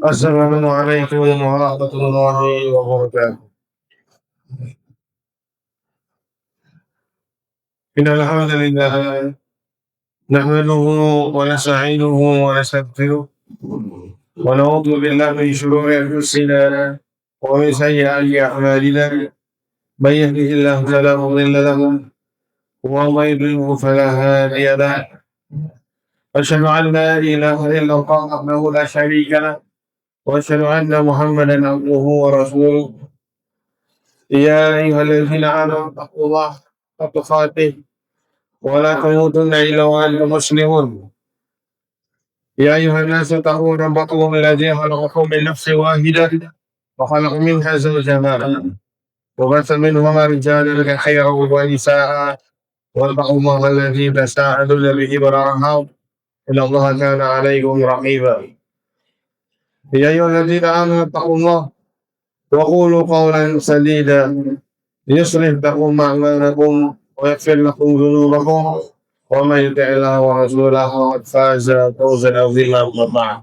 Assalamualaikum warahmatullahi wabarakatuh. Innal hamdalillah nahmaduhu wa nasta'inuhu wa nastaghfiruh wa na'udzu billahi min shururi anfusina wa min sayyiati a'malina. Man yahdihillahu fala mudilla lahu wa man yudlilhu fala hadiya lahu. Asyhadu an la ilaha illallah wahdahu la syarika lahu wa asyhadu anna Muhammadan abduhu wa rasuluh. Ya ayyuhalladzina amanu taqullaha haqqa tuqatih ولا تموتن إلا وأنتم مسلمون. يا أيها الناس اتقوا ربكم الذي خلقكم من نفس واحدة وخلق منها زوجها وبث منهما رجالا كثيرا ونساء واتقوا الله الذي تساءلون به والأرحام إن الله كان عليكم رقيبا. يا أيها الذين آمنوا اتقوا الله وقولوا قولا سديدا يصلح لكم أعمالكم ويغفر لكم ذنوبكم ومن يطع الله ورسوله فقد فاز فوزا عظيما. أما بعد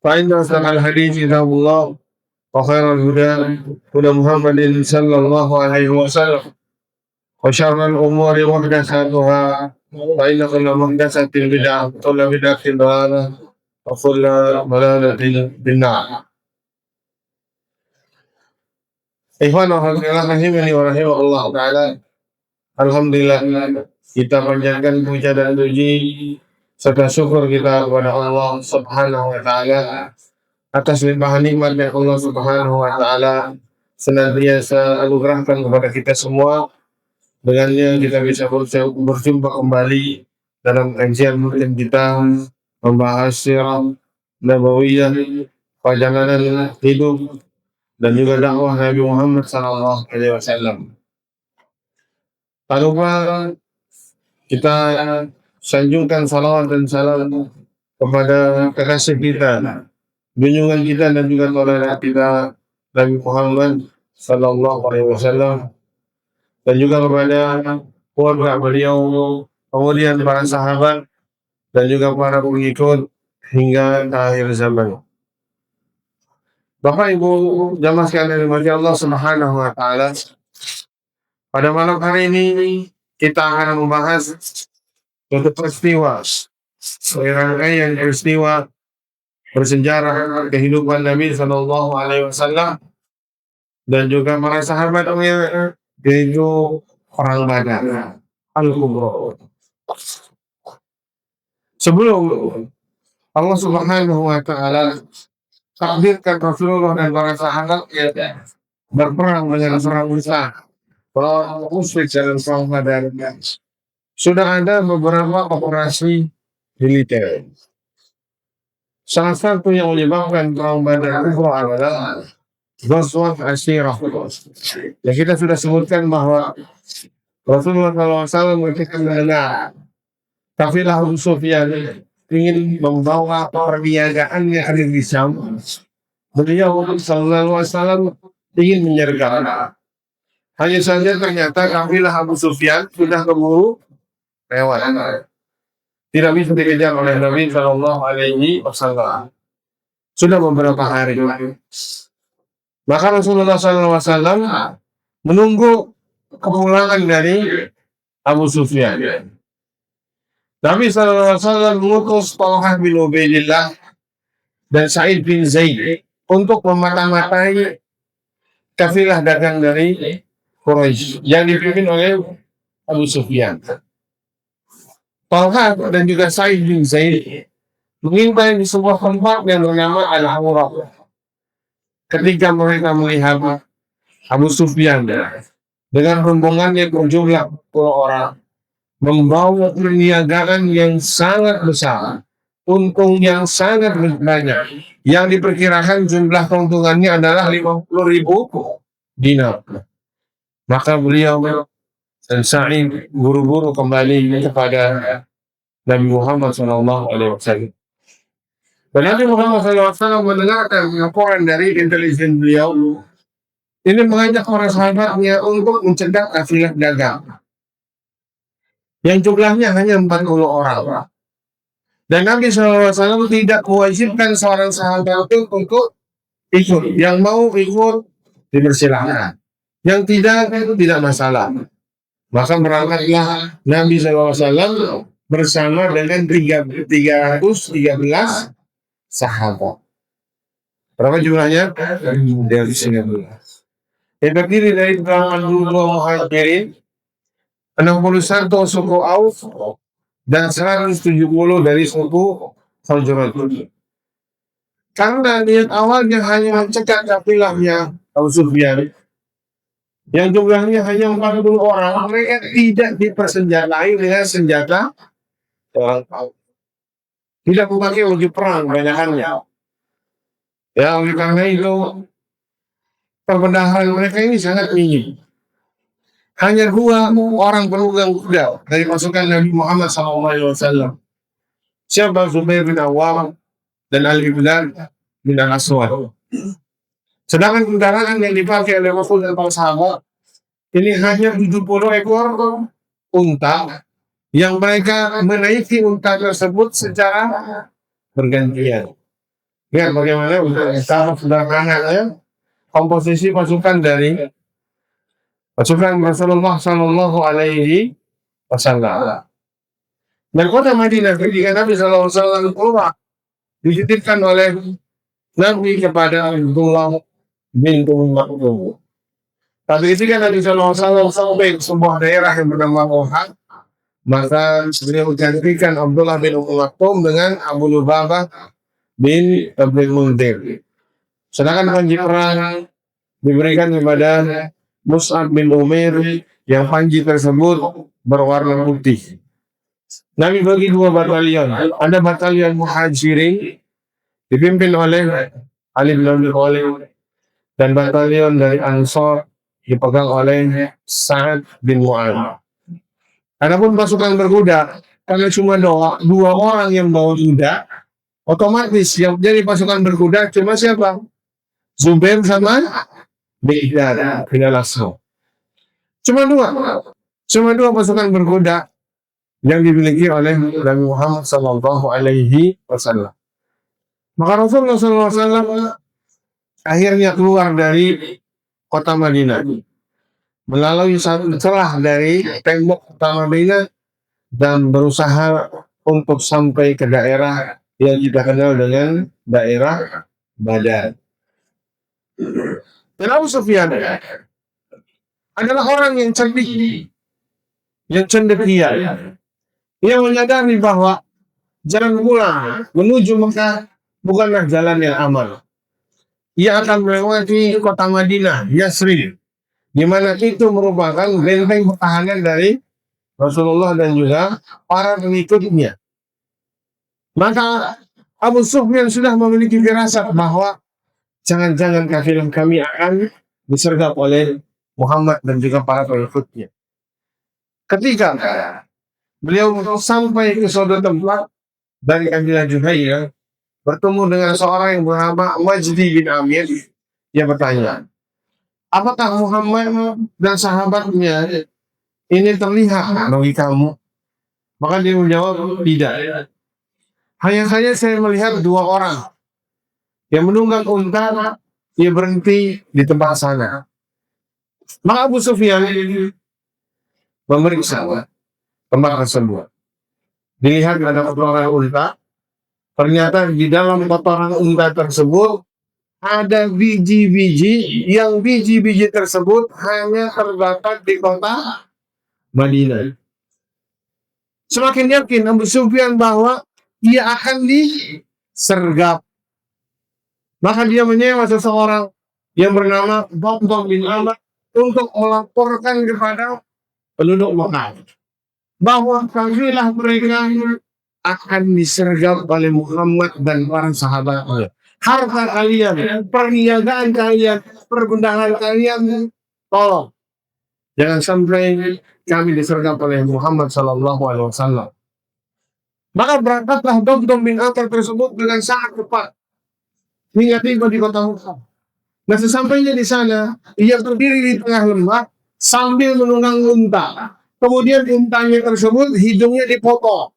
فإن أصدق الحديث كتاب الله وخير الهدى هدى محمد صلى الله عليه وسلم وشر الأمور محدثاتها فإن كل محدثة بدعة وكل بدعة ضلالة وكل ضلالة في النار. Ikhwan wa akhwat rahimani wa rahimakumullah taala. Alhamdulillah kita panjatkan puja dan puji serta syukur kita kepada Allah Subhanahu wa taala atas limpahan nikmat yang Allah Subhanahu wa taala senantiasa anugerahkan kepada kita semua. Dengannya kita bisa berjumpa kembali dalam kajian rutin kita membahas sirah nabawiyah, perjalanan hidup dan juga dakwah Nabi Muhammad SAW. Tak lupa kita sanjungkan salawat dan salam kepada kekasih kita, junjungan kita dan juga teladan kita Nabi Muhammad SAW, dan juga kepada keluarga beliau, kemudian para sahabat dan juga para pengikut hingga akhir zaman. Bapak Ibu jamaah sekalian dari Allah Subhanahu wa taala, pada malam hari ini kita akan membahas suatu peristiwa, serangkaian peristiwa bersejarah kehidupan Nabi Sallallahu Alaihi Wasallam dan juga para sahabatnya, yaitu perang Badar Al-Kubra. Sebelum Allah Subhanahu wa taala takdirkan Rasulullah dan para sahabat berperang dengan perang besar, perang musyrik dalam perang Badar, sudah ada beberapa operasi militer. Salah satu yang menyebabkan perang Badar itu adalah Ghazwat Ashirah. Ya, kita sudah sebutkan bahwa Rasulullah SAW ketika mendengar kafilah Abu Sufyan ingin membawa perniagaan yang ada di Syam, beliau Sallallahu Alaihi Wasallam ingin menyergap. Hanya saja ternyata kafilah Abu Sufyan sudah keburu lewat, tidak bisa dikejar oleh Nabi Sallallahu Alaihi Wasallam. Sudah beberapa hari, maka Rasulullah Sallallahu Alaihi Wasallam menunggu kepulangan dari Abu Sufyan. Nabi Sallallahu Alaihi Wasallam mengutus Talha bin Ubaidillah dan Sa'id bin Zaid untuk memata-matai kafilah dagang dari Quraisy yang dipimpin oleh Abu Sufyan. Talha dan juga Sa'id bin Zaid mengintai di sebuah tempat yang bernama Al-Hawrah. Ketika mereka melihat Abu Sufyan dengan rombongannya berjumlah 10 orang membawa perniagaan yang sangat besar, untung yang sangat banyak, yang diperkirakan jumlah keuntungannya adalah 50.000 dinar. Maka beliau dan Sa'id buru-buru kembali kepada Nabi Muhammad SAW. Dan Nabi Muhammad SAW mendengarkan laporan dari intelijen beliau. Ini mengajak para sahabatnya untuk mencegah kafilah dagang yang jumlahnya hanya 40 orang. Dan Nabi SAW tidak mewajibkan seorang sahabat itu untuk ikut. Yang mau ikut dipersilahkan. Yang tidak itu tidak masalah. Maka berangkatlah Nabi SAW bersama dengan 313 sahabat. Berapa jumlahnya? 313. Yang terdiri dari kalangan 22 muhajirin, 61 suku Auf, dan 170 dari suku Khazraj. Karena niat awalnya hanya mencegah kabilahnya Abu Sufyan, yang jumlahnya hanya 40 orang, mereka tidak dipersenjatai dengan senjata orang Auf. Tidak memakai baju perang kebanyakannya. Ya, oleh karena itu perbendaharaan mereka ini sangat minim. Hanya 2 orang penunggang kuda dari pasukan Nabi Muhammad SAW. Siapa? Zubair bin Awwam dan Ali bin Al-Aswad. Sedangkan kendaraan yang dipakai oleh Rasul dan para sahabat ini hanya 70 ekor unta yang mereka menaiki unta tersebut secara bergantian. Lihat bagaimana untuk cara sederhananya komposisi pasukan dari pasukan Rasulullah Shallallahu Alaihi Wasallam. Dan kota Madinah ketika Nabi Shallallahu Alaihi Wasallam keluar dititipkan oleh Nabi kepada Abdullah bin Maktum. Tapi ketika Nabi Shallallahu Alaihi Wasallam sampai ke sebuah daerah yang bernama Ohad, maka beliau gantikan Abdullah bin Maktum dengan Abu Lubabah bin Abdul Mundir. Sedangkan panji perang diberikan kepada Mus'ab bin Umair yang panji tersebut berwarna putih. Nabi bagi 2 batalion. Ada batalion Muhajirin dipimpin oleh Ali bin Abi Thalib dan batalion dari Ansor dipegang oleh Sa'ad bin Mu'adz. Adapun pasukan berkuda, karena cuma 2 orang yang bawa kuda, otomatis yang jadi pasukan berkuda cuma siapa? Zubair sama Miqdad bin Al-Aswad. Cuma 2 pasukan berkuda yang dimiliki oleh Nabi Muhammad Sallallahu Alaihi Wasallam. Maka Rasulullah Sallallahu Alaihi Wasallam akhirnya keluar dari kota Madinah, melalui satu celah dari tembok kota Madinah dan berusaha untuk sampai ke daerah yang kita kenal dengan daerah Badar. Dan Abu Sufyan adalah orang yang cerdik, yang cendekia, yang menyadari bahwa jalan pulang menuju Mekah bukanlah jalan yang aman. Ia akan melewati kota Madinah, Yasrib, di mana itu merupakan benteng pertahanan dari Rasulullah dan juga para pengikutnya. Maka Abu Sufyan sudah memiliki firasat bahwa jangan-jangan kafilah kami akan disergap oleh Muhammad dan juga para pengikutnya. Ketika beliau sampai ke suatu tempat dari kabilah Juhayrah, bertemu dengan seorang yang bernama Majdi bin Amir, dia bertanya, apakah Muhammad dan sahabatnya ini terlihat bagi kamu? Maka dia menjawab, tidak. Hanya saja saya melihat 2 orang yang menunggang unta, dia berhenti di tempat sana. Maka Abu Sufyan memeriksa tempat tersebut. Dilihat ada kotoran unta. Ternyata di dalam kotoran unta tersebut ada biji-biji, yang biji-biji tersebut hanya terdapat di kota Madinah. Semakin yakin Abu Sufyan bahwa ia akan disergap. Maka dia menyewa seseorang yang bernama Bambang bin Ahmad untuk melaporkan kepada penduduk Mekah bahwa kafilah mereka akan disergap oleh Muhammad dan para sahabatnya. Harta kalian, perniagaan kalian, perbendaharaan kalian, tolong jangan sampai kami disergap oleh Muhammad Sallallahu Alaihi Wasallam. Maka berangkatlah Bambang bin Ahmad tersebut dengan sangat cepat hingga tiba di kota Mekah. Nah, sesampainya di sana, ia berdiri di tengah lembah sambil menunggang unta. Kemudian untanya tersebut hidungnya dipotong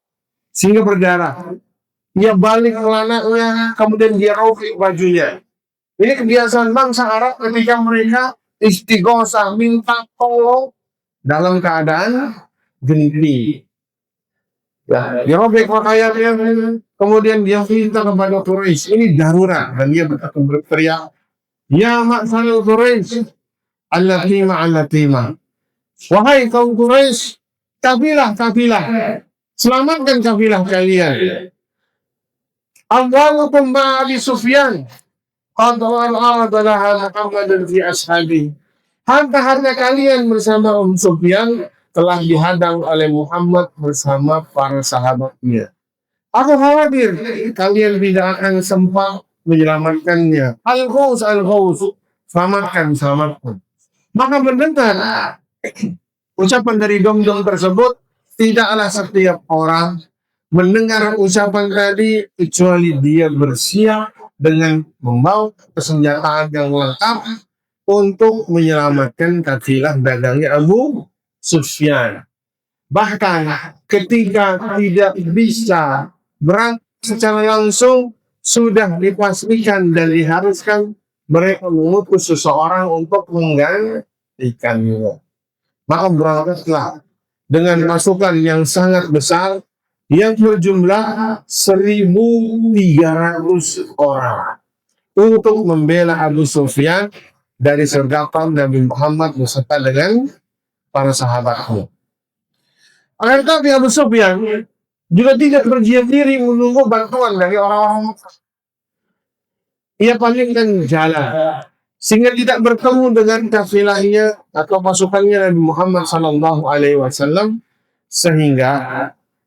sehingga berdarah. dia balik celananya, kemudian dia robek bajunya. Ini kebiasaan bangsa Arab ketika mereka istighosah minta tolong dalam keadaan genting. Ya, dia robek pakaiannya, kemudian dia minta kepada Quraisy. Ini darurat dan dia berteriak, "Ya ma'syarul Quraisy, allatima allatima." Wahai kaum Quraisy, kafilah, selamatkan kafilah kalian. Amwalukum ma'abi Sufyan, qadwal adalah Muhammadan fi ashabi. Harta-harta kalian bersama Sufyan telah dihadang oleh Muhammad bersama para sahabatnya. Aku khawatir kalian tidak akan sempat menyelamatkannya. Al-Ghaus, selamatkan. Maka mendengar ucapan dari dong-dong tersebut, tidaklah setiap orang mendengar ucapan tadi kecuali dia bersiap dengan membawa kesenjataan yang lengkap untuk menyelamatkan kafilah dagangnya Abu Sufyan. Bahkan ketika tidak bisa berangkat secara langsung, sudah dipastikan dan diharuskan mereka mengutus seseorang untuk menggantikannya. Maka berangkatlah dengan pasukan yang sangat besar yang berjumlah 1.300 orang untuk membela Abu Sufyan dari sergapan Nabi Muhammad beserta dengan para sahabatnya. Akan tetapi Abu Sufyan juga tidak berdiam diri menunggu bantuan dari orang-orang Mekah. Ia palingkan jalan sehingga tidak bertemu dengan kafilahnya atau pasukannya Nabi Muhammad SAW, sehingga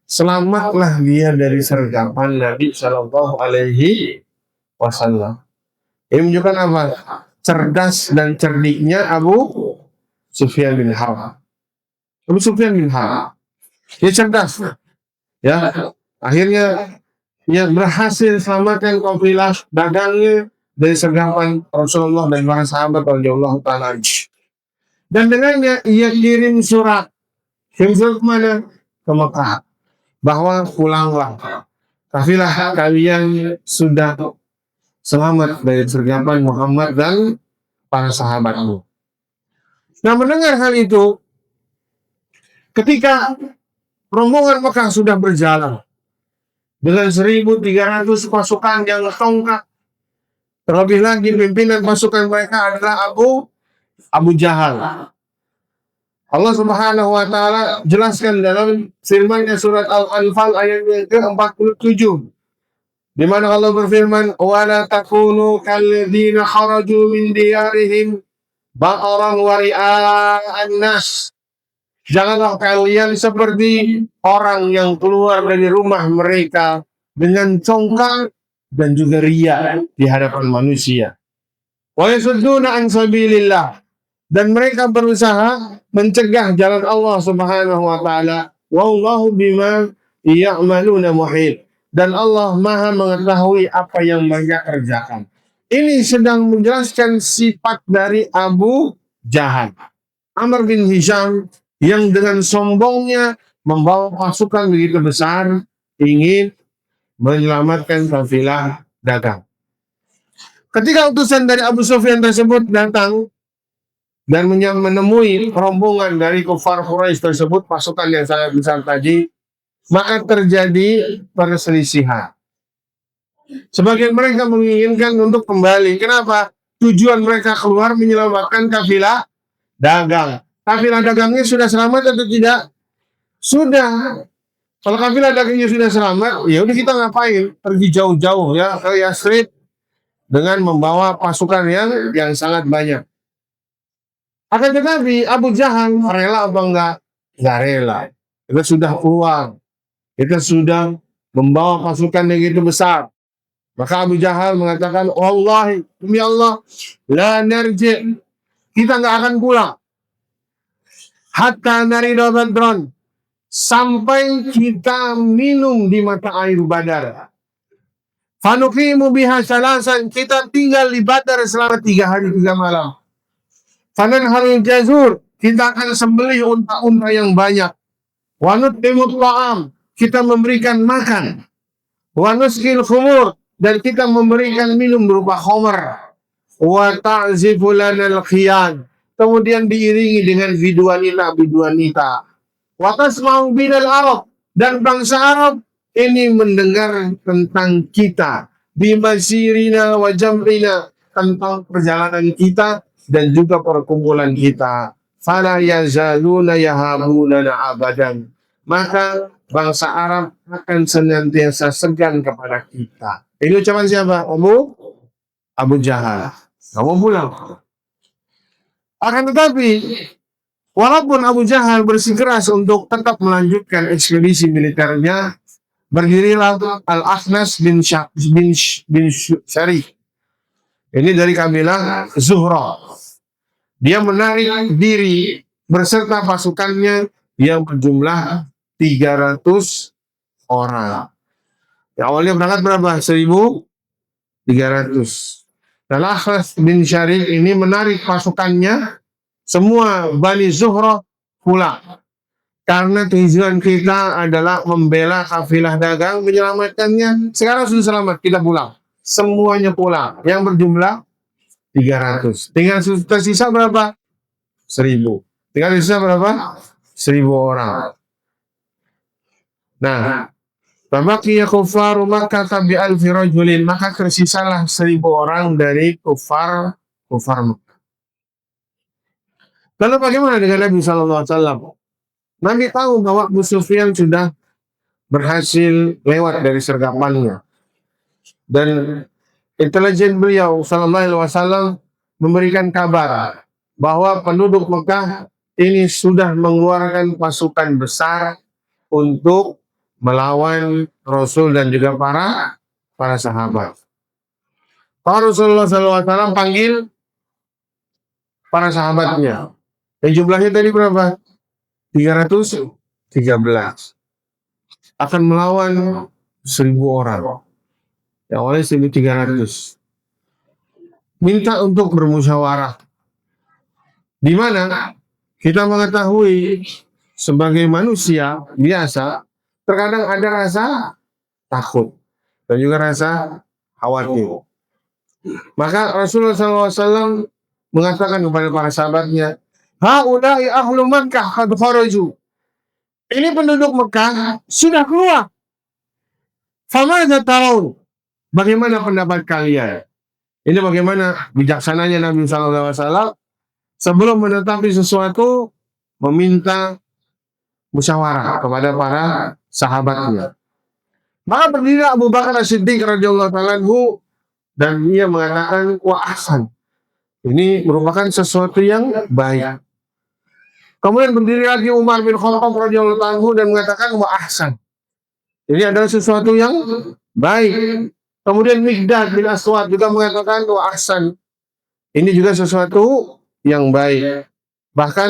selamatlah dia dari sergapan Nabi SAW. Ini menunjukkan apa? Cerdas dan cerdiknya Abu Sufyan bin Harb. Dia cerdas. Ya, akhirnya dia berhasil selamatkan kafilah dagangnya dari sergapan Rasulullah dan para sahabat radhiyallahu ta'ala. Dan dengannya ia kirim surat kemana? Ke Mekah, bahwa pulanglah, kafilah kalian sudah selamat dari sergapan Muhammad dan para sahabatmu. Nah, mendengar hal itu, ketika rombongan Mekah sudah berjalan dengan 1.300 pasukan yang tongkat, terlebih lagi pimpinan pasukan mereka adalah Abu Jahal. Allah Subhanahu wa Ta'ala jelaskan dalam firman-Nya surat Al-Anfal ayat yang ke-47, di mana Allah berfirman, "Wa la takunu kalladzina kharaju min diyarihim ba'ran wa ri'a'an nas." Janganlah kalian seperti orang yang keluar dari rumah mereka dengan congkak dan juga riya di hadapan manusia. Wa yasudduna an sabilillah, dan mereka berusaha mencegah jalan Allah Subhanahu wa Ta'ala. Wallahu bima ya'maluna muhit, dan Allah Maha mengetahui apa yang mereka kerjakan. Ini sedang menjelaskan sifat dari Abu Jahal, Amr bin Hisham, yang dengan sombongnya membawa pasukan begitu besar ingin menyelamatkan kafilah dagang. Ketika utusan dari Abu Sufyan tersebut datang dan menemui rombongan dari kufar Quraisy tersebut, pasukan yang sangat besar tadi, maka terjadi perselisihan. Sebagian mereka menginginkan untuk kembali. Kenapa? Tujuan mereka keluar menyelamatkan kafilah dagang. Kafilah dagangnya sudah selamat atau tidak? Sudah. Kalau kafilah dagangnya sudah selamat, ya udah kita ngapain? Pergi jauh-jauh ya ke Yasrib dengan membawa pasukan yang sangat banyak. Akan tetapi Abu Jahal rela apa enggak? Enggak rela. Kita sudah keluar, kita sudah membawa pasukan yang begitu besar. Maka Abu Jahal mengatakan, "Wallahi, demi Allah, la narji', kita enggak akan pulang hatta narida badran, sampai kita minum di mata air Badar. Fanuqimu biha salasan, kita tinggal di Badar selama 3 hari 3 malam. Fananharul jazur, kita akan sembelih unta-unta yang banyak. Wanut'imut ta'am, kita memberikan makan. Wa nusqil khumur, dan kita memberikan minum berupa khamr. Wa ta'zifu lanal khiyan, kemudian diiringi dengan biduanita. Wa tasma'u binal Arab, dan bangsa Arab ini mendengar tentang kita, bimasirina wa jam'ina, tentang perjalanan kita dan juga perkumpulan kita. Fala yazaluna yahabunana abadan, maka bangsa Arab akan senantiasa segan kepada kita. Ini ucapan siapa? Abu Jahal. Kamu pulang. Akan tetapi, walaupun Abu Jahal bersikeras untuk tetap melanjutkan ekspedisi militernya, berdirilah Al-Akhnas bin Syarih. Ini dari kabilah Zuhra. Dia menarik diri berserta pasukannya yang berjumlah 300 orang. Ya, awalnya berangkat berapa? 1.300. Al-Akhnas bin Syarih ini menarik pasukannya, semua Bani Zuhra pulang. Karena tujuan kita adalah membela kafilah dagang, menyelamatkannya. Sekarang sudah selamat, kita pulang. Semuanya pulang. Yang berjumlah 300. Tinggal tersisa berapa? 1.000. Tinggal tersisa berapa? 1.000 orang. Nah, fabaqiya kuffaru Makkah bi alfi rajulin, maka tersisalah 1.000 orang dari kufar Makkah. Lalu bagaimana dengan Nabi SAW? Nabi tahu bahwa Abu Sufyan sudah berhasil lewat dari sergapannya, dan intelijen beliau Sallallahu Alaihi Wasallam memberikan kabar bahwa penduduk Mekah ini sudah mengeluarkan pasukan besar untuk melawan Rasul dan juga para sahabat. Rasulullah SAW panggil para sahabatnya. Dan jumlahnya tadi berapa? 313. Akan melawan 1.000 orang. Yang awalnya 1.300. Minta untuk bermusyawarah. Di mana kita mengetahui sebagai manusia biasa, terkadang ada rasa takut dan juga rasa khawatir. Maka Rasulullah SAW mengatakan kepada para sahabatnya, haulai ahlu Makkah qad kharaju. Ini penduduk Mekah sudah keluar. Famadza tarawun? Bagaimana pendapat kalian? Ini bagaimana bijaksananya Nabi SAW sebelum menetapi sesuatu meminta musyawarah kepada para sahabatnya. Maka berdiri Abu Bakar As-Siddiq radhiyallahu ta'ala anhu dan ia mengatakan wa ahsan. Ini merupakan sesuatu yang baik. Kemudian berdiri lagi Umar bin Khattab radhiyallahu ta'ala anhu dan mengatakan wa ahsan. Ini adalah sesuatu yang baik. Kemudian Miqdad bin Aswad juga mengatakan wa ahsan. Ini juga sesuatu yang baik. Bahkan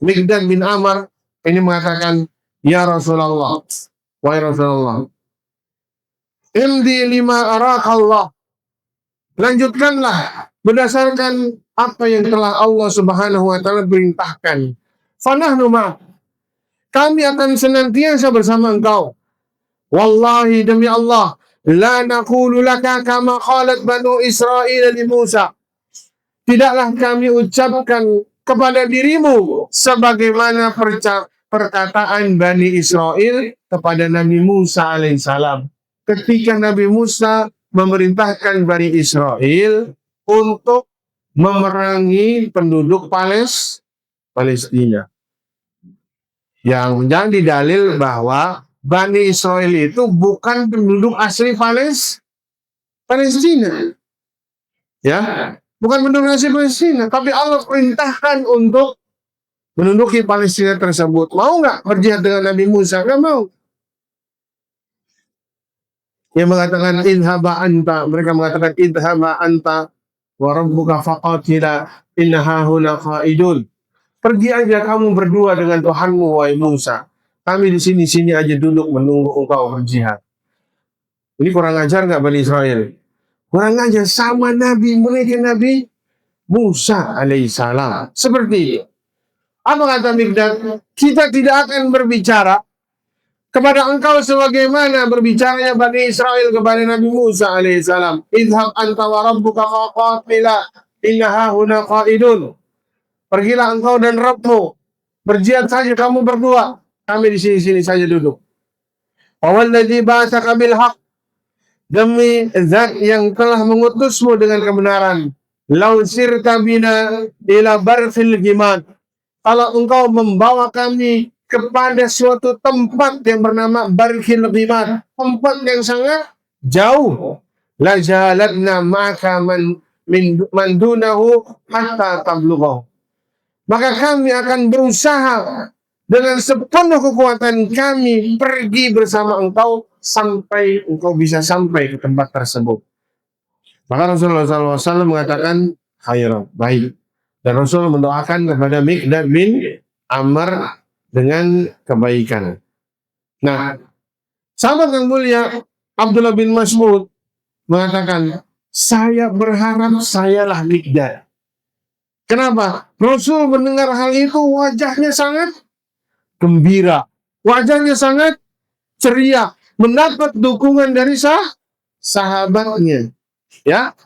Miqdad bin Amr ini mengatakan, ya Rasulullah, wahai Rasulullah, imdi lima arakallah, lanjutkanlah berdasarkan apa yang telah Allah Subhanahu wa ta'ala perintahkan. Fanahnu ma, kami akan senantiasa bersama engkau. Wallahi demi Allah, la naqulu laka kama qalat Banu Israil li Musa. Tidaklah kami ucapkan kepada dirimu sebagaimana perkataan Bani Israel kepada Nabi Musa alaihissalam. Ketika Nabi Musa memerintahkan Bani Israel untuk memerangi penduduk Palestina. Yang menjadi dalil bahwa Bani Israel itu bukan penduduk asli Palestina. Ya, bukan penduduk asli Palestina, tapi Allah perintahkan untuk menduduki Palestina tersebut. Mau nggak berjihad dengan Nabi Musa? Nggak mau. Dia mengatakan idhaba anta, mereka mengatakan idhaba anta wa rabbuka faqatila inna hahuna qaidun. Pergi aja kamu berdua dengan Tuhanmu wahai Musa. Kami di sini aja duduk menunggu engkau berjihad. Ini kurang ajar nggak Bani Israel? Kurang ajar sama Nabi mereka, Nabi Musa alaihissalam. Seperti itu. Apa kata Miqdad? Kita tidak akan berbicara kepada engkau sebagaimana berbicaranya Bani Israel kepada Nabi Musa alaihissalam. Idhab anta wa rabbuka faqatila inna hahuna qaidun. Pergilah engkau dan Rabbmu, berjihad saja kamu berdua, kami di sini-sini saja duduk. Wawalladzi ba'atsaka bil haqq, demi zat yang telah mengutusmu dengan kebenaran. Lau sirta bina ila barfil gimad, kalau engkau membawa kami kepada suatu tempat yang bernama Barkhil Ghimad, tempat yang sangat jauh, la jalatna ma'aka man dunahu hatta tablughahu, maka kami akan berusaha dengan sepenuh kekuatan kami pergi bersama engkau sampai engkau bisa sampai ke tempat tersebut. Maka Rasulullah SAW mengatakan khairan, baik. Dan Rasul mendoakan kepada Miqdad bin Amr dengan kebaikan. Nah, sahabat yang mulia Abdullah bin Mas'ud mengatakan, saya berharap sayalah Miqdad. Kenapa? Rasul mendengar hal itu wajahnya sangat gembira, wajahnya sangat ceria, mendapat dukungan dari sahabatnya. Ya,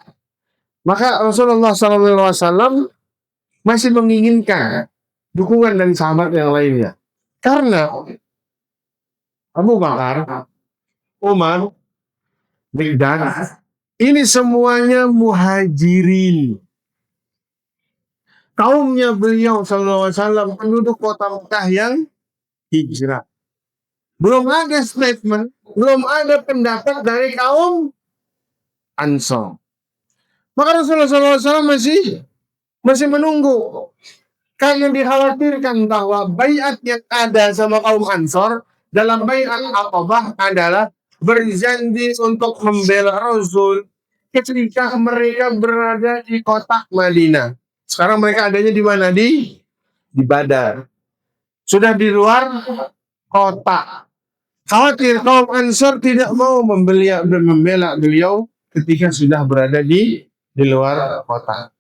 maka Rasulullah SAW masih menginginkan dukungan dari sahabat yang lainnya. Karena Abu Bakar, Umar, Miqdad, ini semuanya muhajirin. Kaumnya beliau SAW penduduk kota Mekah yang hijrah. Belum ada statement, belum ada pendapat dari kaum Ansor. Maka Rasulullah SAW masih menunggu. Karena dikhawatirkan bahwa baiat yang ada sama kaum Ansor dalam baiat Aqabah adalah berjanji untuk membela Rasul ketika mereka berada di kota Madinah. Sekarang mereka adanya di mana? Di Badar. Sudah di luar kota. Khawatir kaum Ansor tidak mau membela beliau ketika sudah berada di luar kota.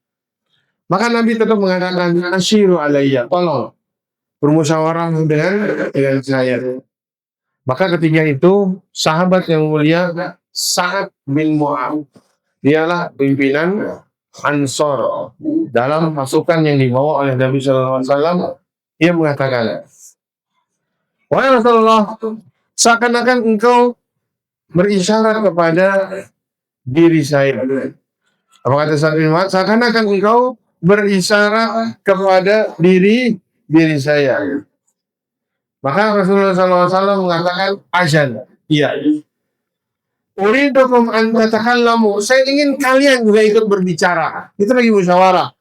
Maka Nabi tetap mengatakan, asyiru alayya, tolong bermusyawarah dengan saya. Maka ketika itu sahabat yang mulia Sa'ad bin Mu'adz, dialah pimpinan Ansor dalam pasukan yang dibawa oleh Nabi SAW. Ia mengatakan, wahai Rasulullah, seakan-akan engkau berisyarat kepada diri saya. Apa kata Sa'ad bin Mu'adz? Seakan-akan engkau berisyarat kepada diri saya. Maka Rasulullah SAW mengatakan, ajal, iya. Uridukum an tatakallamu, saya ingin kalian juga ikut berbicara. Itu lagi musyawarah.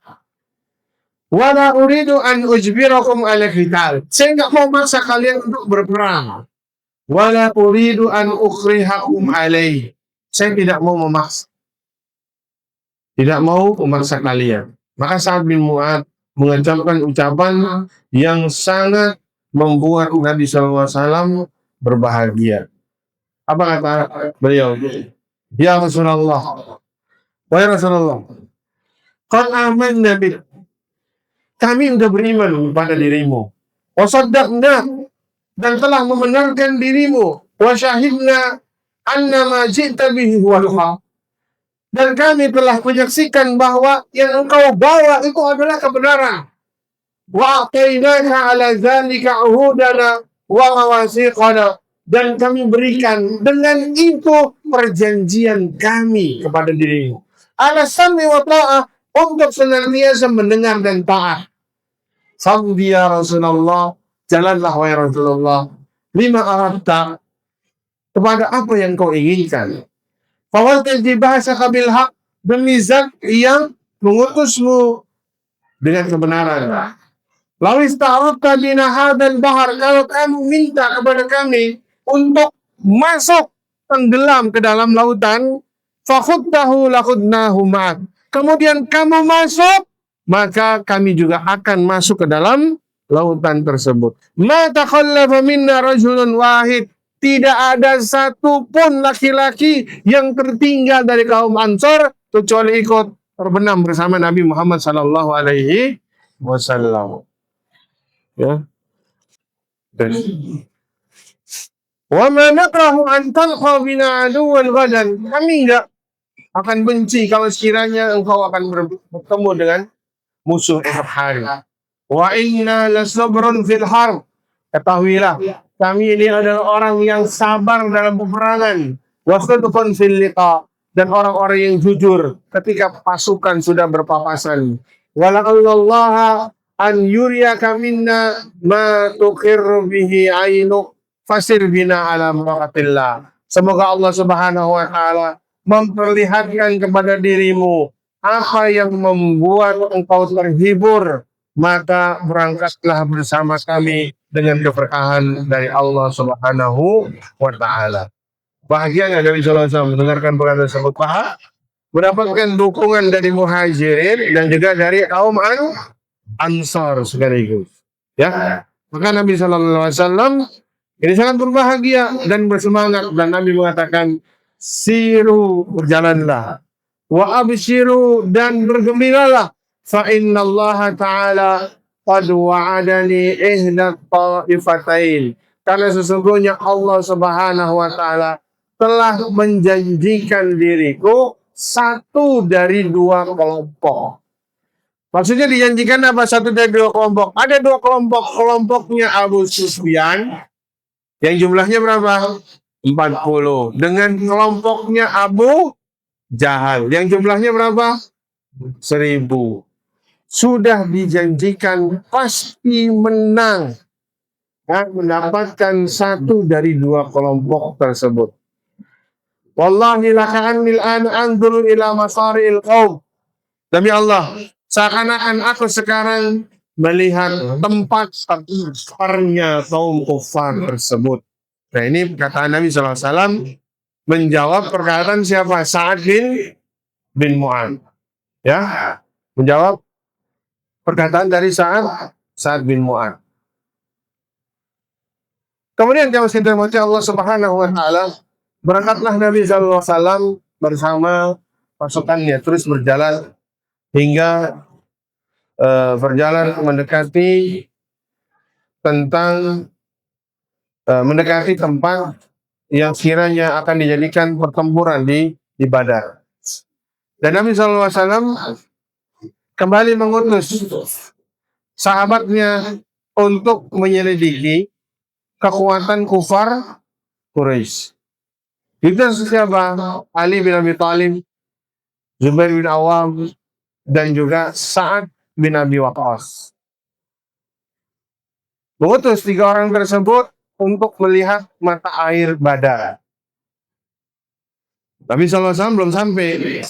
Wala uridu an ujbirakum ala qital, saya nggak mau maksa kalian untuk berperang. Wala uridu an ukhrihakum alaih, saya tidak mau memaksa. Tidak mau memaksa kalian. Maka Sa'ad bin Mu'adz mengucapkan ucapan yang sangat membuat Nabi SAW berbahagia. Apa kata beliau? Ya Rasulullah, wahai Rasulullah, qad amanna bik, kami sudah beriman pada dirimu. Wa saddaqna, dan telah membenarkan dirimu. Wa syahidna anna ma ji'ta bihi huwal haq, dan kami telah menyaksikan bahwa yang engkau bawa itu adalah kebenaran. Wa a'tainaka ala dzalika uhudana wa mawasiqana, dan kami berikan dengan itu perjanjian kami kepada dirimu. Ala sam'i wa ta'ah, untuk senantiasa mendengar dan taat. Famdi ya Rasulullah, jalanlah wahai Rasulullah, lima aradta, kepada apa yang kau inginkan. Fawalladzi ba'atsaka bil haqq, demi zat yang mengutusmu dengan kebenaran. Lalu ista'arabta bina hadzal bahar, kalau kamu minta kepada kami untuk masuk tenggelam ke dalam lautan, fakhudtahu lakhudnahu ma'ak, kemudian kamu masuk, maka kami juga akan masuk ke dalam lautan tersebut. Ma takhallafa minna rajulun wahid, tidak ada satupun laki-laki yang tertinggal dari kaum Ansor kecuali ikut terbenam bersama Nabi Muhammad SAW. Ya. Dan Wa ma nakrahu an talqa bina aduwan ghadan. Kami enggak akan benci kalau sekiranya engkau akan bertemu dengan musuh esok hari. Wa inna lasabrun fil harb. Ketahuilah, kami ini adalah orang yang sabar dalam peperangan. Wa sadqun fil liqa, dan orang-orang yang jujur ketika pasukan sudah berpapasan. Wala'allallaha an yuriyaka minna ma tuqirru bihi ainuk fasir bina ala muraqatillah. Semoga Allah Subhanahu wa taala memperlihatkan kepada dirimu apa yang membuat engkau terhibur, maka berangkatlah bersama kami dengan keberkahan dari Allah Subhanahu wa taala. Bahagianya Nabi sallallahu alaihi wasallam mendengarkan perkataan tersebut, mendapatkan dukungan dari Muhajirin dan juga dari kaum Ansar sekaligus. Ya. Maka Nabi sallallahu alaihi wasallam ini sangat berbahagia dan bersemangat, dan Nabi mengatakan, siru, berjalanlah, wa abshiru, dan bergembiralah, fa innallaha ta'ala qad wa'adani ihda ta'ifatain, karena sesungguhnya Allah Subhanahu wa taala telah menjanjikan diriku satu dari dua kelompok. Maksudnya dijanjikan apa? Satu dari dua kelompok. Ada dua kelompok. Kelompoknya Abu Sufyan yang jumlahnya berapa? 40. Dengan kelompoknya Abu Jahal yang jumlahnya berapa? 1000. Sudah dijanjikan pasti menang, mendapatkan satu dari dua kelompok tersebut. Wallahi laka'annil an anzuru ila masari'il qaum. Demi Allah, seakan-akan aku sekarang melihat tempat tersesatnya kaum kufar tersebut. Nah, ini perkataan Nabi SAW menjawab perkataan siapa? Sa'ad bin Mu'adz. Ya, menjawab perkataan dari Sa'ad bin Mu'adz. Kemudian jamaah sekalian Allah Subhanahu wa taala, berangkatlah Nabi SAW bersama pasukannya terus berjalan hingga berjalan mendekati tempat yang kiranya akan dijadikan pertempuran di Badar. Dan Nabi SAW kembali mengutus sahabatnya untuk menyelidiki kekuatan kufar Quraisy. Itu siapa? Ali bin Abi Thalib, Zubair bin Awam, dan juga Sa'ad bin Abi Waqqas. Mengutus 3 orang tersebut untuk melihat mata air Badar. Nabi SAW belum sampai,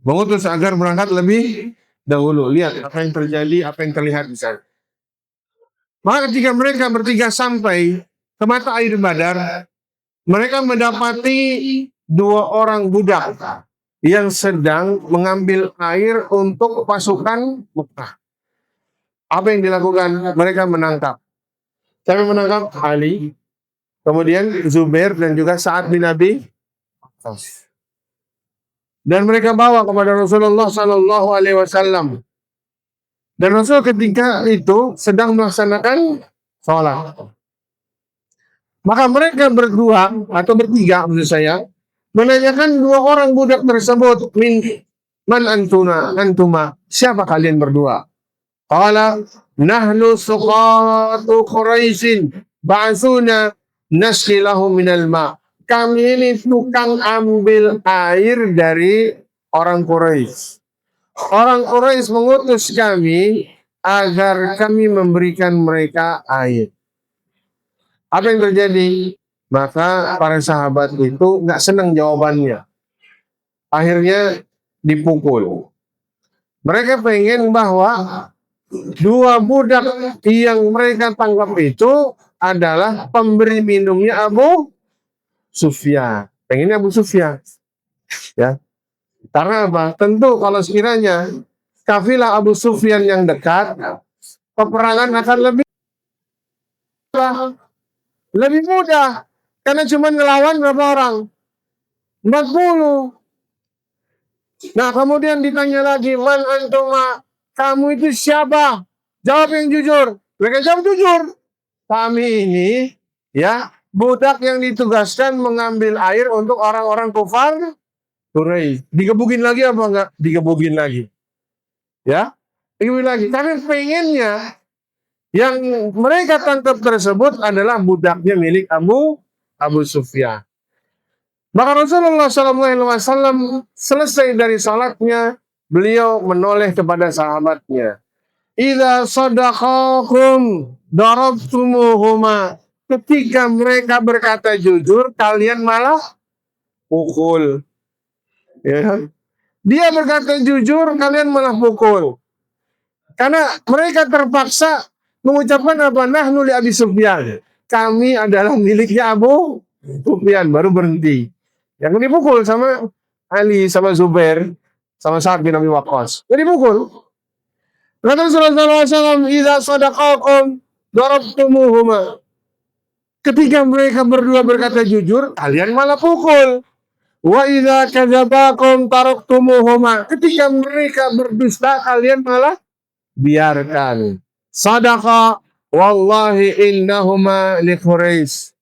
mengutus agar berangkat lebih dahulu. Lihat apa yang terjadi, apa yang terlihat di sana. Maka ketika mereka bertiga sampai ke mata air Badar, mereka mendapati 2 orang budak yang sedang mengambil air untuk pasukan Mekah. Apa yang dilakukan? Mereka menangkap. Siapa menangkap? Ali, kemudian Zubair, dan juga Sa'ad bin Abi Waqqas. Dan mereka bawa kepada Rasulullah Sallallahu Alaihi Wasallam. Dan Rasul ketika itu sedang melaksanakan sholat. Maka mereka berdua atau bertiga, maksud saya, menanyakan 2 orang budak tersebut, man antuma, siapa kalian berdua? Qala nahnu suqatu Quraisyin ba'atsuna nasqi lahum minal ma. Kami ini tukang ambil air dari orang Quraisy. Orang Quraisy mengutus kami agar kami memberikan mereka air. Apa yang terjadi? Maka para sahabat itu nggak senang jawabannya. Akhirnya dipukul. Mereka pengen bahwa 2 budak yang mereka tangkap itu adalah pemberi minumnya Abu Sufyan. Pengennya Abu Sufyan. Ya. Karena apa? Tentu kalau sekiranya kafilah Abu Sufyan yang dekat, peperangan akan lebih mudah. Karena cuma ngelawan berapa orang? 40. Nah, kemudian ditanya lagi, man antuma, kamu itu siapa? Jawab yang jujur. Mereka jawab jujur. Kami ini, ya, budak yang ditugaskan mengambil air untuk orang-orang kufar Quraisy. Digebugin lagi apa enggak? Digebugin lagi. Ya, digebugin lagi. Karena pengennya yang mereka tangkap tersebut adalah budaknya milik Abu Sufyan. Maka Rasulullah SAW selesai dari salatnya, beliau menoleh kepada sahabatnya. Idza sadaqakum darabtumuhuma. Ketika mereka berkata jujur, kalian malah pukul. Ya. Dia berkata jujur, kalian malah pukul. Karena mereka terpaksa mengucapkan apa? Nahnu li Abi Sufyan. Kami adalah miliknya Abu Sufyan, baru berhenti. Yang dipukul sama Ali, sama Zubair, sama Sa'ad bin Abi Waqqas. Jadi pukul. Kata Rasulullah SAW, "Idza sadaqakum darabtumuhuma." Ketika mereka berdua berkata jujur, kalian malah pukul. Wa idza kadzabakum taraktumuhuma. Ketika mereka berdusta, kalian malah biarkan. Sadaqa wallahi innahuma li Quraisy.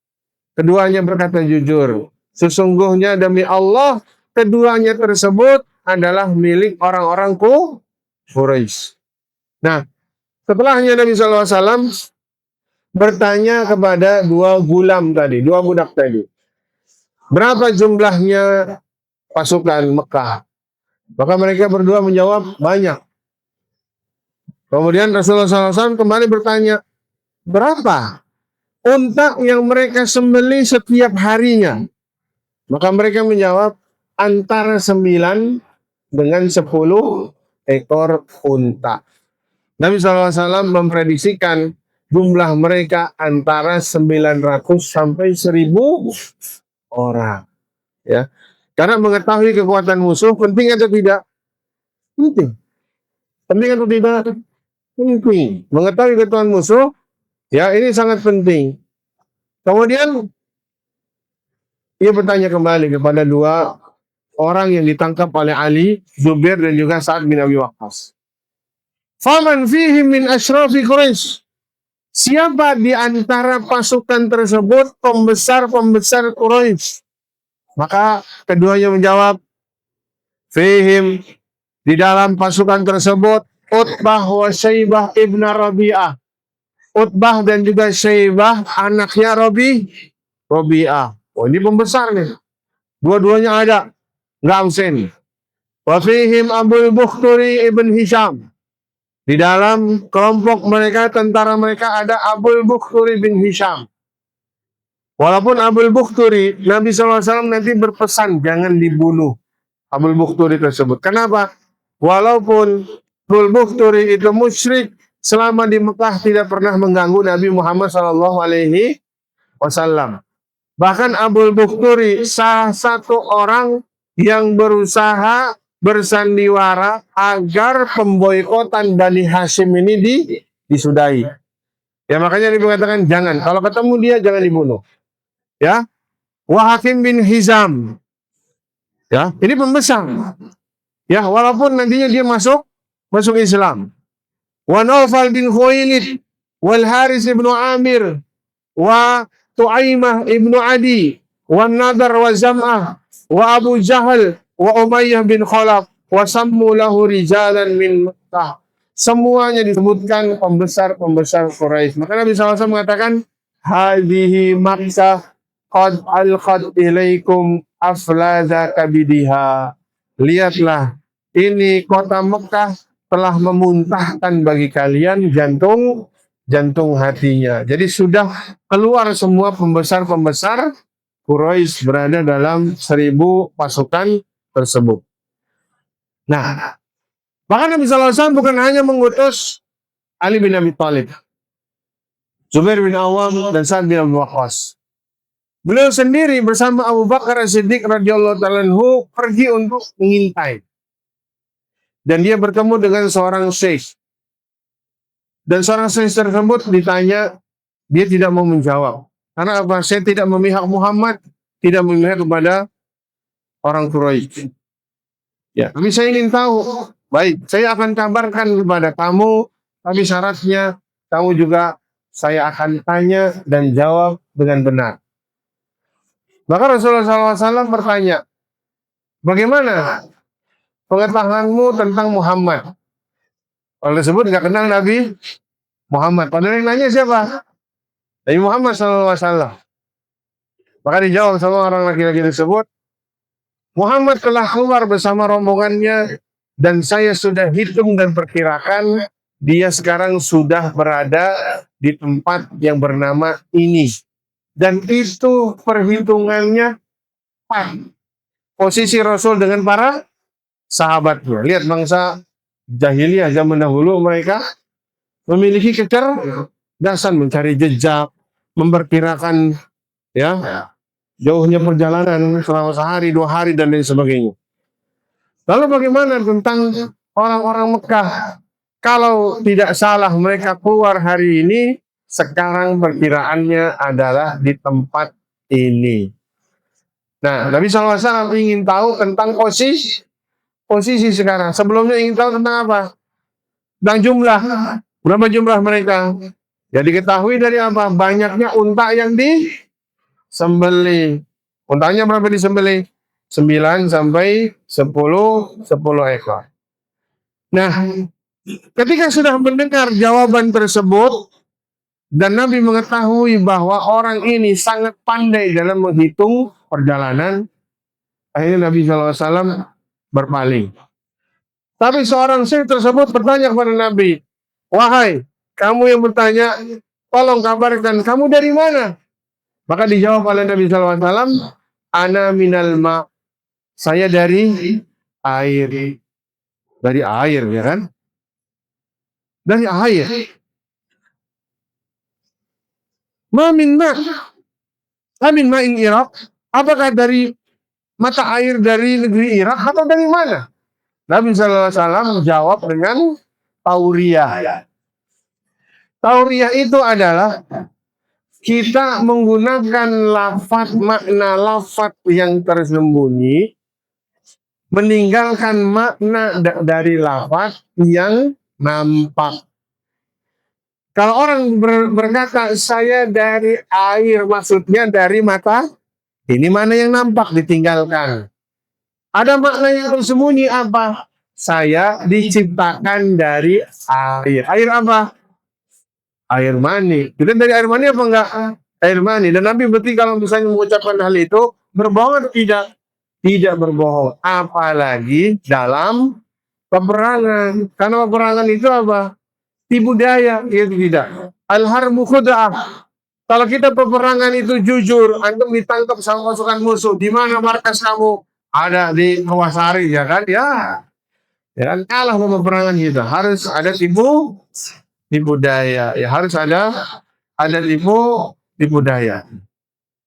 Keduanya berkata jujur. Sesungguhnya demi Allah, keduanya tersebut adalah milik orang-orang Quraisy. Nah, setelahnya Nabi SAW bertanya kepada dua budak tadi. Berapa jumlahnya pasukan Mekah? Maka mereka berdua menjawab, banyak. Kemudian Rasulullah SAW kembali bertanya, berapa unta yang mereka sembelih setiap harinya? Maka mereka menjawab, antara 9 dengan 10 ekor unta. Nabi SAW memprediksikan jumlah mereka antara 900 sampai 1000 orang. Ya. Karena mengetahui kekuatan musuh penting atau tidak? Penting. Penting atau tidak? Penting. Mengetahui kekuatan musuh, ya ini sangat penting. Kemudian ia bertanya kembali kepada dua orang yang ditangkap oleh Ali, Zubair dan juga Sa'ad bin Abi Waqqas. Faman fihim min asyrafi Quraisy. Siapa di antara pasukan tersebut pembesar-pembesar Quraisy? Maka keduanya menjawab, fihim, di dalam pasukan tersebut Utbah wa Syaibah ibn Rabi'ah. Utbah dan juga Syaibah anaknya Rabi'ah. Oh, ini pembesar nih. Dua-duanya ada, nggak absen. Wa fihim Abul Bukhturi ibn Hisham. Di dalam kelompok mereka, tentara mereka ada Abul Bukhturi bin Hisham. Walaupun Abul Bukhturi, Nabi SAW nanti berpesan jangan dibunuh Abul Bukhturi tersebut. Kenapa? Walaupun Abul Bukhturi itu musyrik, selama di Mekah tidak pernah mengganggu Nabi Muhammad SAW. Bahkan Abul Bukhturi salah satu orang yang berusaha bersandiwara agar pemboikotan Bani Hashim ini disudahi. Ya makanya dikatakan jangan, kalau ketemu dia jangan dibunuh. Ya, Wa Hakim bin Hizam. Ya, ini pembesar. Ya, walaupun nantinya dia masuk Islam. Wa Naufal bin Khuwailid, wal Haris ibnu Amir, wa Tu'aimah ibnu Adi, wa Nadar wa Zam'ah, wa Abu Jahal, wa Umayyah bin Khalaf, wa sammu lahu rijalan min Makkah. Semuanya disebutkan pembesar-pembesar Quraisy. Maka Nabi SAW mengatakan, hadhihi Makkah qad alqad ilaikum afladha kabidiha. Lihatlah, ini kota Mekah telah memuntahkan bagi kalian jantung hatinya. Jadi sudah keluar semua pembesar-pembesar Quraisy berada dalam 1000 pasukan tersebut. Nah, bahkan Nabi SAW bukan hanya mengutus Ali bin Abi Thalib, Zubair bin Awam, dan Sa'ad bin Abi Waqqas. Beliau sendiri bersama Abu Bakar As-Siddiq radhiyallahu ta'ala anhu pergi untuk mengintai. Dan dia bertemu dengan seorang syekh. Dan seorang syekh tersebut ditanya, dia tidak mau menjawab. Karena apa? Saya tidak memihak Muhammad, tidak memihak kepada orang Quraisy. Ya, tapi saya ingin tahu. Baik, saya akan kabarkan kepada kamu, tapi syaratnya kamu juga saya akan tanya dan jawab dengan benar. Maka Rasulullah SAW bertanya, bagaimana pengetahuanmu tentang Muhammad? Orang tersebut nggak kenal Nabi Muhammad. Padahal yang nanya siapa? Nabi Muhammad SAW. Maka dijawab sama orang laki-laki tersebut, Muhammad telah keluar bersama rombongannya dan saya sudah hitung dan perkirakan dia sekarang sudah berada di tempat yang bernama ini. Dan itu perhitungannya pas. Posisi Rasul dengan para sahabatnya. Lihat bangsa jahiliyah zaman dahulu, mereka memiliki kecerdasan mencari jejak, memperkirakan ya jauhnya perjalanan selama sehari, 2 hari dan lain sebagainya. Lalu bagaimana tentang orang-orang Mekah? Kalau tidak salah mereka keluar hari ini, sekarang perkiraannya adalah di tempat ini. Nah, Nabi SAW ingin tahu tentang posisi sekarang. Sebelumnya ingin tahu tentang apa? Tentang jumlah. Berapa jumlah mereka? Ya diketahui dari apa? Banyaknya unta yang disembelih. Untanya berapa disembelih? 9 sampai 10 ekor. Nah, ketika sudah mendengar jawaban tersebut dan Nabi mengetahui bahwa orang ini sangat pandai dalam menghitung perjalanan, akhirnya Nabi SAW berpaling. Tapi seorang syekh tersebut bertanya kepada Nabi, wahai kamu yang bertanya, tolong kabarkan kamu dari mana? Maka dijawab oleh Nabi SAW, ana minal ma, saya dari air. Dari air, ya kan? Dari air. Ma min ma. Amin ma'in Irak. Apakah dari mata air dari negeri Irak atau dari mana? Nabi SAW menjawab dengan tauriyah. Tauriyah itu adalah kita menggunakan makna lafaz yang tersembunyi, meninggalkan makna dari lafaz yang nampak. Kalau orang berkata saya dari air, maksudnya dari mata, ini mana yang nampak ditinggalkan. Ada makna yang tersembunyi apa? Saya diciptakan dari air. Air apa? Air mani. Kita dari air mani apa enggak? Air mani. Dan Nabi berarti kalau misalnya mengucapkan hal itu, berbohong atau tidak? Tidak berbohong. Apalagi dalam peperangan. Karena peperangan itu apa? Tipu daya. Itu tidak. Al-harbu khuda'ah. Kalau kita peperangan itu jujur, antum ditangkap sama pasukan musuh. Di mana markas kamu? Ada di Kawasari, ya kan? Ya kan, kalah sama peperangan kita. Harus ada tipu daya. Ya harus ada tipu daya.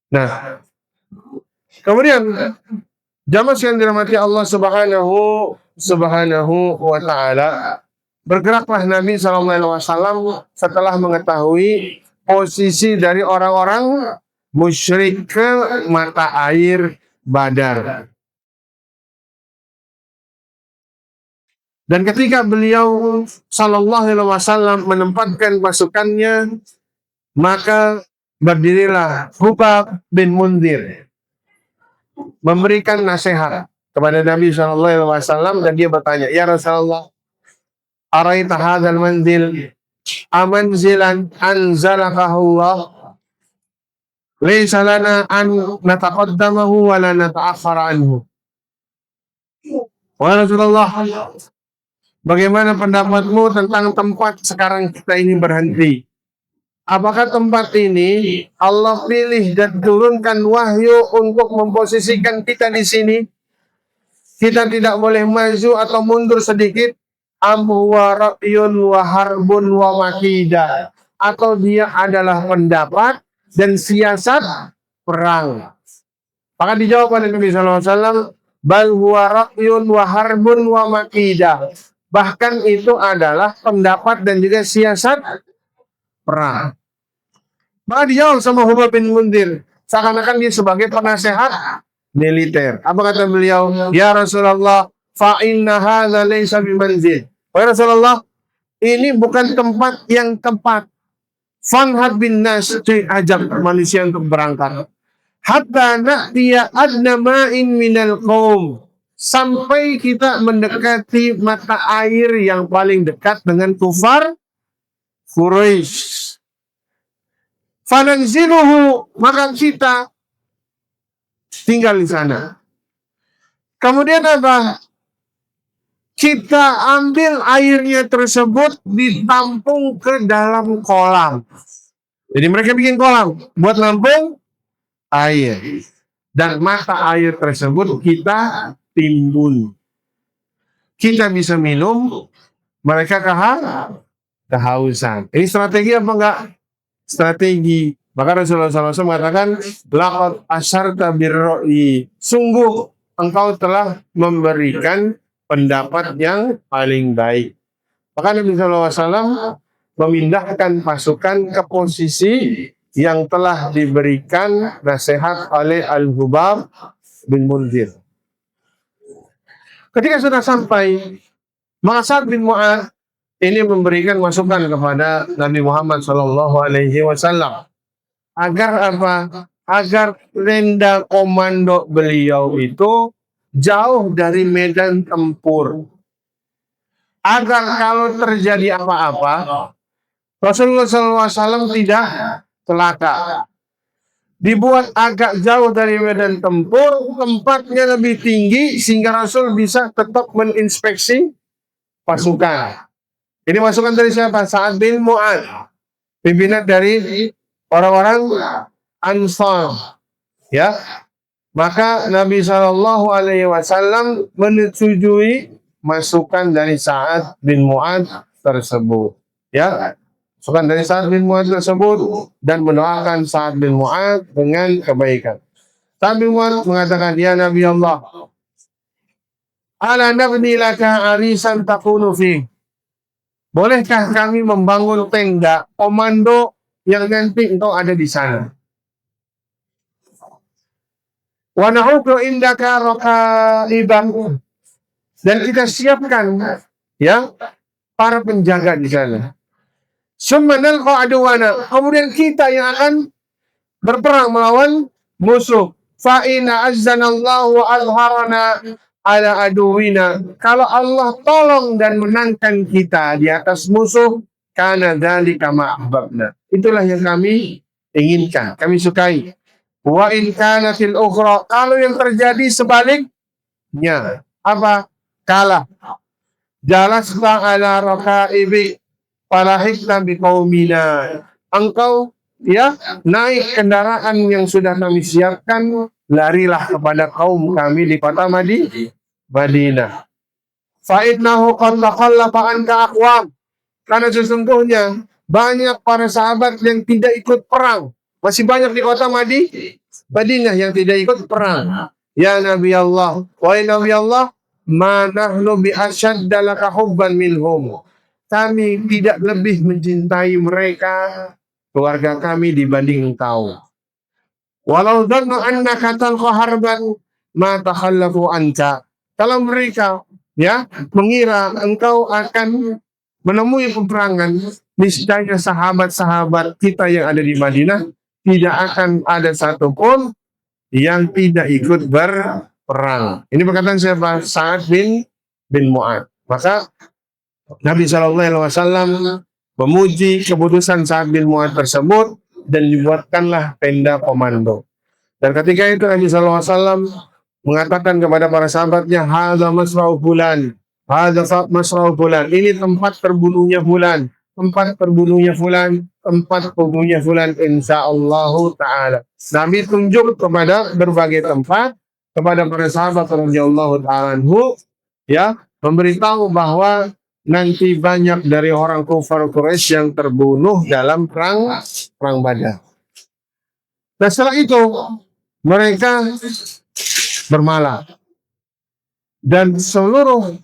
Nah, kemudian jamaah yang dirahmati Allah Subhanahu wa taala, bergeraklah Nabi SAW setelah mengetahui posisi dari orang-orang musyrik ke mata air Badar. Dan ketika beliau Sallallahu Alaihi Wasallam menempatkan pasukannya, maka berdirilah Hubab bin Mundir memberikan nasihat kepada Nabi Sallallahu Alaihi Wasallam dan dia bertanya, ya Rasulullah, araita hadzal manzil amanzilan anzalakahu Allah, laysa lana an nataqaddamahu wa la nata'akhkhara anhu. Wa Rasulullah, bagaimana pendapatmu tentang tempat sekarang kita ini berhenti? Apakah tempat ini Allah pilih dan turunkan wahyu untuk memposisikan kita di sini? Kita tidak boleh maju atau mundur sedikit. Am huwa ra'yun wa harbun wa makidah. Atau dia adalah pendapat dan siasat perang. Maka dijawab oleh Nabi SAW, bal huwa ra'yun wa harbun wa makidah. Bahkan itu adalah pendapat dan juga siasat perang. Maka dijawab sama Hubab bin Mundir, seakan-akan dia sebagai penasehat militer. Apa kata beliau? Ya Rasulullah, fa inna hadza laysa bimanzil. Ya Rasulullah, ini bukan tempat yang tepat. Fanhad bin nas, ajak manusia untuk berangkat. hatta na'tiya adna ma'in minal qaum, sampai kita mendekati mata air yang paling dekat dengan kufar Quraisy. Fananziluhu, maka kita tinggal di sana. Kemudian apa? Kita ambil airnya tersebut, ditampung ke dalam kolam. Jadi mereka bikin kolam buat nampung air. Dan mata air tersebut kita timbun. Kita bisa minum, mereka kehausan. Ini strategi apa enggak? Strategi. Maka Rasulullah SAW mengatakan, laqad asyarta birro'i, sungguh engkau telah memberikan pendapat yang paling baik. Maka Nabi SAW memindahkan pasukan ke posisi yang telah diberikan nasihat oleh Al-Hubab bin Munzir. Ketika sudah sampai, maka Sa'ad bin Mu'adz ini memberikan masukan kepada Nabi Muhammad SAW agar apa? Agar tenda komando beliau itu jauh dari medan tempur. Agar kalau terjadi apa-apa, Rasulullah SAW tidak celaka. Dibuat agak jauh dari medan tempur, tempatnya lebih tinggi sehingga Rasul bisa tetap meninspeksi pasukan. Ini masukan dari siapa? Sa'ad bin Mu'adz, pimpinan dari orang-orang Ansar. Ya, maka Nabi SAW menyetujui masukan dari Sa'ad bin Mu'adz tersebut. Ya, masukan dari Sa'ad bin Mu'adz tersebut dan mendoakan Sa'ad bin Mu'adz dengan kebaikan. Sa'ad bin Mu'adz mengatakan, ya Nabi Allah, ala nabni laka arisan takunu fi. Bolehkah kami membangun tenda komando yang nanti engkau ada di sana? Wa na'udu indaka raqaiban, dan kita siapkan ya para penjaga di sana. Summa nalqa aduwana, kemudian kita yang akan berperang melawan musuh. Fa inna azzanallahu wa azharana ala aduwina, kalau Allah tolong dan menangkan kita di atas musuh, kana dzalika ma ahbabna, itulah yang kami inginkan, kami sukai. Wa in kana fil ukhra, kalau yang terjadi sebaliknya, apa? Kalah. Jalasna ala rakaibi falahikna biqaumina, engkau ya naik kendaraan yang sudah kami siapkan, larilah kepada kaum kami di kota Madinah. Fa'idnahu qad takhallafa anka aqwam, karena sesungguhnya banyak para sahabat yang tidak ikut perang. Masih banyak di kota Madinah yang tidak ikut perang. Ya Nabi Allah, wahai Nabi Allah, ma nahnu bi asyadda laka hubban minhum, kami tidak lebih mencintai mereka, keluarga kami, dibanding engkau. Walau dhannu annaka talqa harban ma takhallafu anka, kalau mereka ya mengira engkau akan menemui peperangan, niscaya sahabat-sahabat kita yang ada di Madinah tidak akan ada satupun yang tidak ikut berperang. Ini perkataan siapa? Sa'ad bin Mu'adz. Maka Nabi SAW memuji keputusan Sa'ad bin Mu'adz tersebut dan dibuatkanlah tenda komando. Dan ketika itu Nabi SAW mengatakan kepada para sahabatnya, hadza masra'u fulan, hadza masra'u fulan, ini tempat terbunuhnya fulan, tempat terbunuhnya fulan, tempat terbunuhnya fulan, insyaallah ta'ala. Nabi tunjuk kepada berbagai tempat kepada para sahabat radhiyallahu ta'ala anhu, ya, memberitahu bahwa nanti banyak dari orang kufar Quraisy yang terbunuh dalam perang Badar. Nah, setelah itu mereka bermalam dan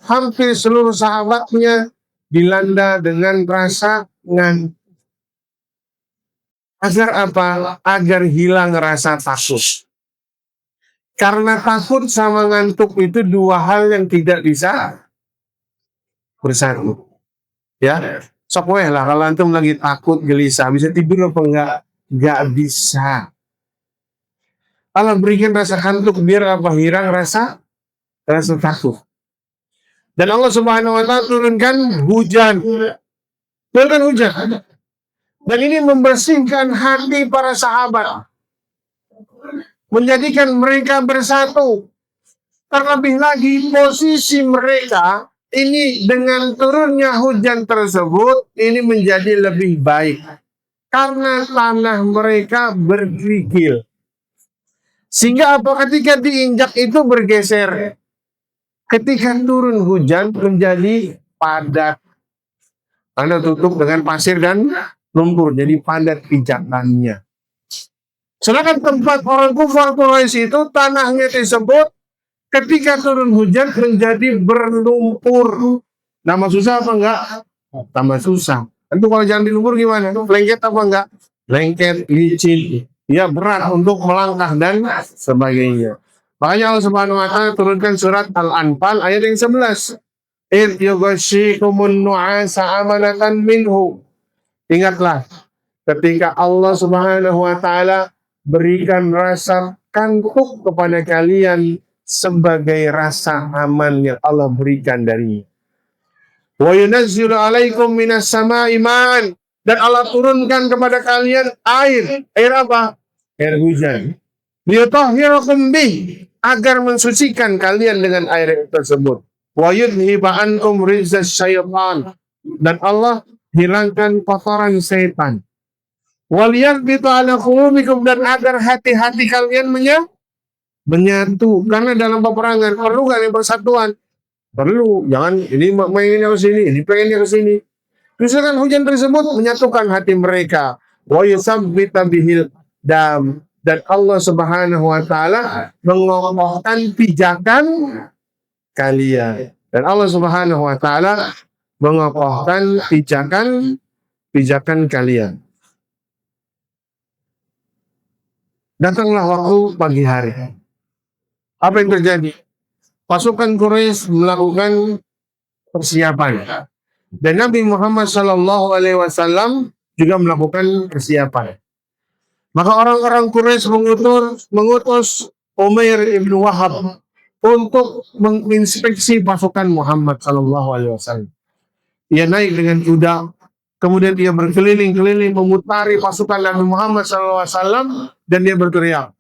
hampir seluruh sahabatnya dilanda dengan rasa ngantuk. Agar apa? Agar hilang rasa takut. Karena takut sama ngantuk itu dua hal yang tidak bisa bersatu. Ya, sok weh lah kalau antum lagi takut, gelisah, bisa tidur apa enggak? Enggak bisa. Allah berikan rasa kantuk biar apa? Hilang rasa takut. Dan Allah Subhanahu wa taala turunkan hujan. Turunkan hujan. Dan ini membersihkan hati para sahabat. Menjadikan mereka bersatu. Terlebih lagi posisi mereka ini dengan turunnya hujan tersebut ini menjadi lebih baik. Karena tanah mereka berkerikil. Sehingga apa ketika diinjak itu bergeser. Ketika turun hujan menjadi padat. Anda tutup dengan pasir dan lumpur. Jadi padat pijakannya. Sedangkan tempat orang kufar Quraisy itu tanahnya tersebut ketika turun hujan menjadi berlumpur. Nama susah apa enggak? Tambah susah. Tentu kalau jalan di lumpur gimana? Lengket apa enggak? Lengket, licin. Ya berat untuk melangkah dan sebagainya. Makanya Allah Subhanahu wa taala turunkan surat Al-Anfal ayat yang 11. "Id yughashshikumun nu'asa amanatan minhu." Ingatlah ketika Allah Subhanahu wa taala berikan rasa kantuk kepada kalian sebagai rasa aman yang Allah berikan darinya. Wa yunazzilu 'alaikum minas sama'i ma'an, dan Allah turunkan kepada kalian air. Air apa? Air hujan. Liyutahhirakum bih, agar mensucikan kalian dengan air tersebut. Wa yudhiba ankum rizas syaitan, dan Allah hilangkan kotoran setan. Waliyarbitu ala qulubikum, dan agar hati-hati kalian menyatu. Karena dalam peperangan perlu kan persatuan. Perlu, jangan ini mainnya ke sini, ini pengennya ke sini. Misalkan hujan tersebut menyatukan hati mereka. Wa yusabbita bihil dam, dan Allah Subhanahu wa taala mengokohkan pijakan kalian. Dan Allah Subhanahu wa taala mengokohkan pijakan kalian. Datanglah waktu pagi hari. Apa yang terjadi? Pasukan Quraisy melakukan persiapan. Dan Nabi Muhammad SAW juga melakukan persiapan. Maka orang-orang Quraisy mengutus Umair ibn Wahab untuk menginspeksi pasukan Muhammad SAW. Ia naik dengan kuda, kemudian dia berkeliling-keliling memutari pasukan Nabi Muhammad SAW, dan dia berteriak,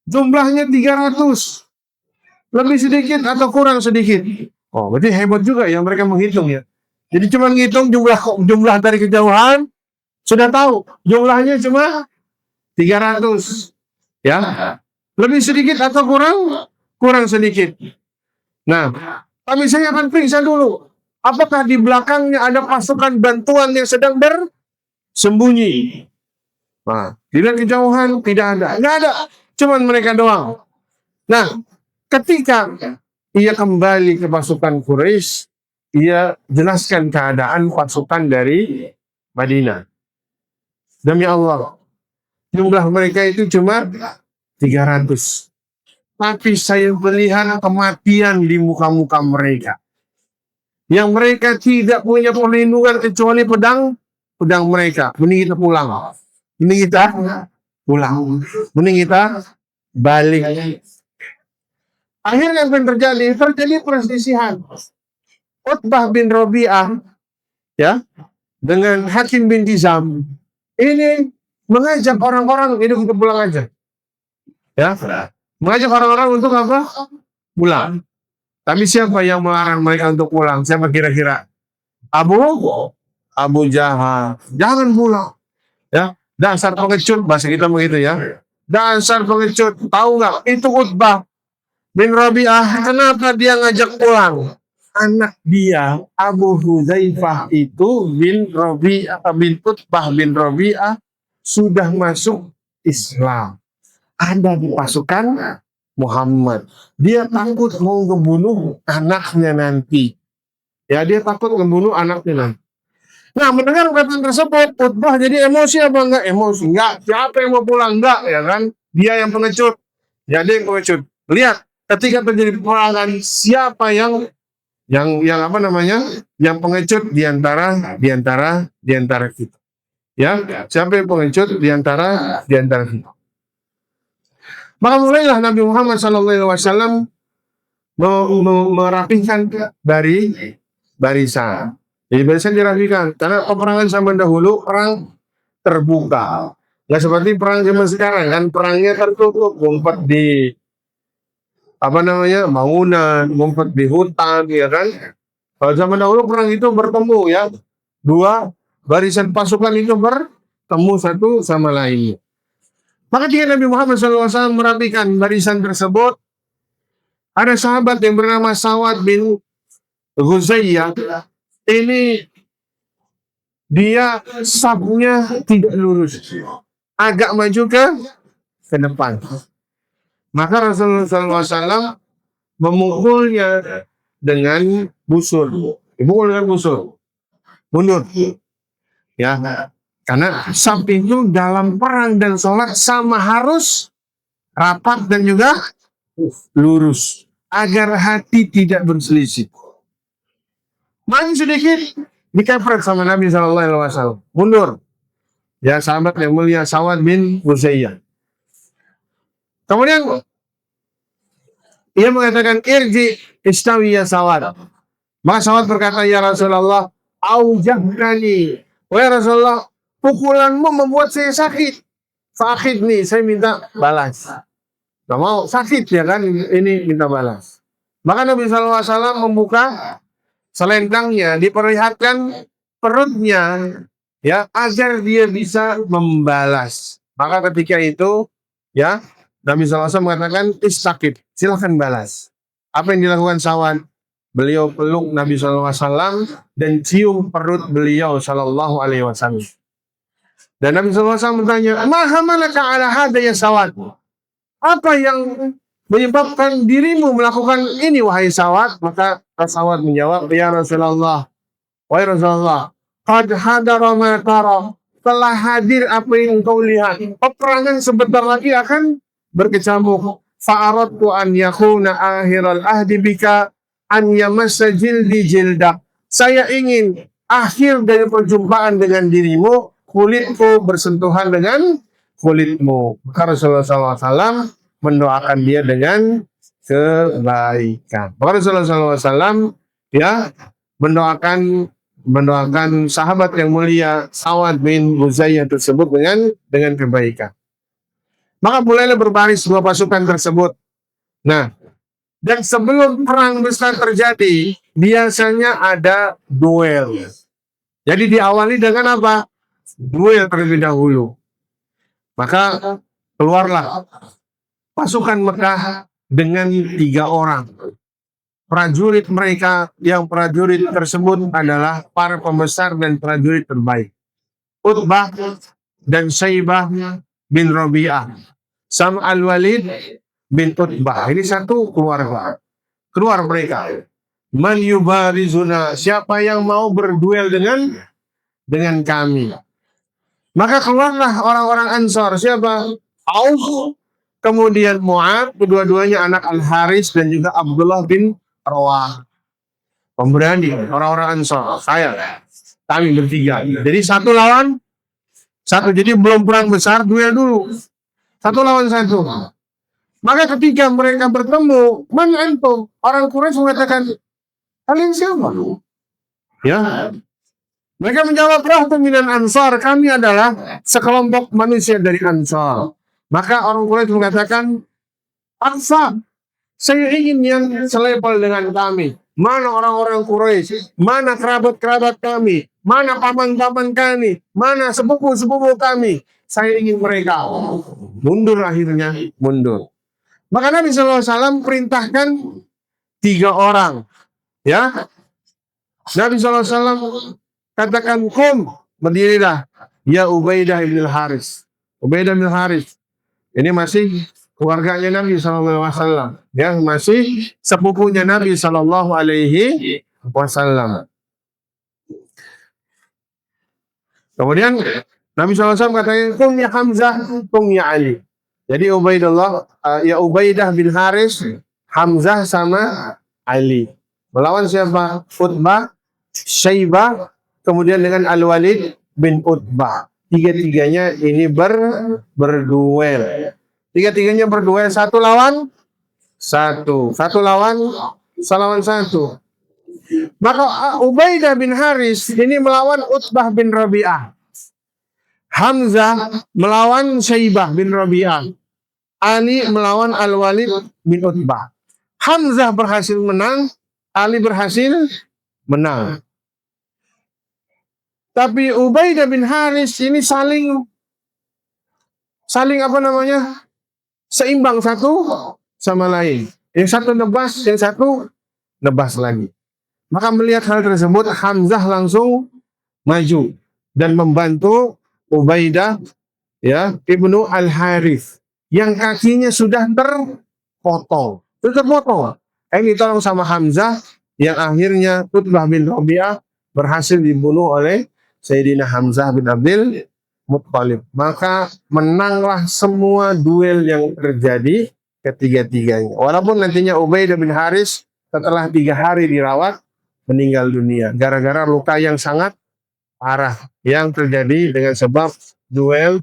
jumlahnya 300. Lebih sedikit atau kurang sedikit. Oh, berarti hebat juga ya mereka menghitung ya. Jadi cuma ngitung jumlah dari kejauhan, sudah tahu jumlahnya cuma 300. Ya. Lebih sedikit atau kurang sedikit. Nah, tapi saya akan periksa dulu. Apakah di belakangnya ada pasukan bantuan yang sedang bersembunyi? Nah, dilihat kejauhan tidak ada. Enggak ada. Cuman mereka doang. Nah, ketika ia kembali ke pasukan Quraisy, ia jelaskan keadaan pasukan dari Madinah. Demi Allah, jumlah mereka itu cuma 300. Tapi saya melihat kematian di muka-muka mereka. Yang mereka tidak punya perlindungan kecuali pedang mereka. Mending kita pulang. Mending kita pulang. Mending kita balik. Akhirnya yang terjadi perselisihan. Utbah bin Rabi'ah ya dengan Hakim bin Hizam ini mengajak orang-orang itu untuk pulang aja. Ya. Mengajak orang-orang untuk apa? Pulang. Tapi siapa yang melarang mereka untuk pulang? Siapa kira-kira? Abu Jahal. Jangan pulang. Ya. Dasar pengecut, bahasa kita begitu ya. Dasar pengecut. Tahu nggak? Itu Utbah bin Rabi'ah, kenapa dia ngajak pulang? Anak dia, Abu Hudzaifah itu bin Utbah bin Rabi'ah sudah masuk Islam. Ada di pasukan Muhammad. Dia takut mau membunuh anaknya nanti. Ya, dia takut membunuh anaknya nanti. Nah, mendengar perkataan tersebut, Utbah jadi emosi apa enggak? Emosi. Enggak. Siapa yang mau pulang? Enggak, ya kan? Dia yang pengecut. Jadi yang pengecut. Lihat. Ketika terjadi peperangan, siapa yang apa namanya? Yang pengecut di antara kita. Ya, siapa yang pengecut di antara kita. Maka mulailah Nabi Muhammad SAW merapihkan barisan. Jadi barisan dirapikan. Karena peperangan zaman dahulu perang terbuka. Nggak seperti perang zaman sekarang kan, perangnya tertutup, ngumpet di bangunan, ngumpet di hutan, ya kan. Kalau zaman dahulu perang itu bertemu ya, dua barisan pasukan itu bertemu satu sama lain. Maka ketika Nabi Muhammad SAW merapikan barisan tersebut, ada sahabat yang bernama Sawad bin Ghuzayyah. Ini dia sabnya tidak lurus, agak maju ke depan. Maka Rasulullah SAW memukulnya dengan busur. Dipukul dengan busur. Mundur. Ya, karena sab itu dalam perang dan sholat sama harus rapat dan juga lurus, agar hati tidak berselisih. Maju sedikit, dikepret sama Nabi SAW. Mundur. Ya, sahabat yang mulia Sawad bin Ghuzayyah. Kemudian ia mengatakan, irji istawi ya Sawad. Maka Sawad berkata, ya Rasulullah, aujahkani. Wahai Rasulullah, pukulanmu membuat saya sakit. Sakit nih, saya minta balas. Gak mau, sakit ya kan, ini minta balas. Maka Nabi SAW membuka selendangnya, diperlihatkan perutnya, ya, agar dia bisa membalas. Maka ketika itu, ya, Nabi SAW mengatakan, istakib, silahkan balas. Apa yang dilakukan Sawad? Beliau peluk Nabi SAW dan cium perut beliau SAW. Dan Nabi SAW bertanya, ma hamalaka ala hada ya Sawad? Apa yang menyebabkan dirimu melakukan ini wahai Sawad? Maka Sawad menjawab, ya Rasulullah, wahai Rasulullah, qad hadara ma tara, telah hadir apa yang engkau lihat. Peperangan sebentar lagi akan berkecamuk. Fa'aradtu an yakuna akhiral ahdi bika an yamassa jildi jildak. Saya ingin akhir dari perjumpaan dengan dirimu, kulitku bersentuhan dengan kulitmu. Maka Rasulullah SAW mendoakan dia dengan kebaikan. Maka Rasulullah SAW ya mendoakan sahabat yang mulia Sawad bin Ghuzayyah tersebut dengan kebaikan. Maka mulailah berbaris dua pasukan tersebut. Nah, dan sebelum perang besar terjadi, biasanya ada duel. Jadi diawali dengan apa? Duel terlebih dahulu. Maka keluarlah pasukan Mekah dengan 3 orang. Prajurit mereka, yang prajurit tersebut adalah para pembesar dan prajurit terbaik. Utbah dan Syaibah bin Rabi'ah. Sam Al-Walid bin Utbah. Ini satu keluarga. Keluar mereka. Man yubarizuna, siapa yang mau berduel dengan kami. Maka keluarlah orang-orang Ansar. Siapa? Auf, kemudian Mu'ad, kedua-duanya anak Al-Haris dan juga Abdullah bin Rawah. Pemberani orang-orang Ansar. Kami bertiga. Jadi satu lawan satu. Jadi belum perang besar, duel dulu. Satu lawan satu. Maka ketika mereka bertemu, man antum? Orang Quraisy mengatakan, kalian siapa? Ya. Mereka menjawab, rahtu minan Ansar, kami adalah sekelompok manusia dari Ansar. Maka orang Quraisy mengatakan, Ansar, saya ingin yang selevel dengan kami. Mana orang-orang Quraisy? Mana kerabat-kerabat kami? Mana paman-paman kami? Mana sepupu-sepupu kami? Saya ingin mereka. Mundur akhirnya, mundur. Maka Nabi SAW perintahkan 3 orang. Ya, Nabi SAW katakan, kum, berdirilah. Ya Ubaidah bin Haris. Ubaidah bin Haris. Ini masih keluarganya Nabi SAW. Ya, masih sepupunya Nabi SAW. Kemudian Nabi SAW katanya, kum ya Hamzah, kum ya Ali. Jadi ya Ubaidah bin Haris, Hamzah sama Ali. Melawan siapa? Utbah, Syaibah, kemudian dengan Al-Walid bin Utbah. 3-3-nya ini berduel. Tiga-tiganya berduel, satu lawan satu. Satu lawan satu. Maka Ubaidah bin Haris ini melawan Utbah bin Rabi'ah. Hamzah melawan Syaibah bin Rabi'ah. Ali melawan Al-Walid bin Utbah. Hamzah berhasil menang, Ali berhasil menang. Tapi Ubaidah bin Haris ini saling apa namanya? Seimbang satu sama lain. Yang satu nebas, yang satu nebas lagi. Maka melihat hal tersebut, Hamzah langsung maju dan membantu Ubaidah ya Ibnu Al-Harith yang kakinya sudah terpotong. Ini tolong sama Hamzah yang akhirnya Utbah bin Rabi'ah berhasil dibunuh oleh Sayyidina Hamzah bin Abdul Muttalib. Maka menanglah semua duel yang terjadi ketiga-tiganya. Walaupun nantinya Ubaidah bin Haris setelah 3 hari dirawat meninggal dunia gara-gara luka yang sangat parah yang terjadi dengan sebab duel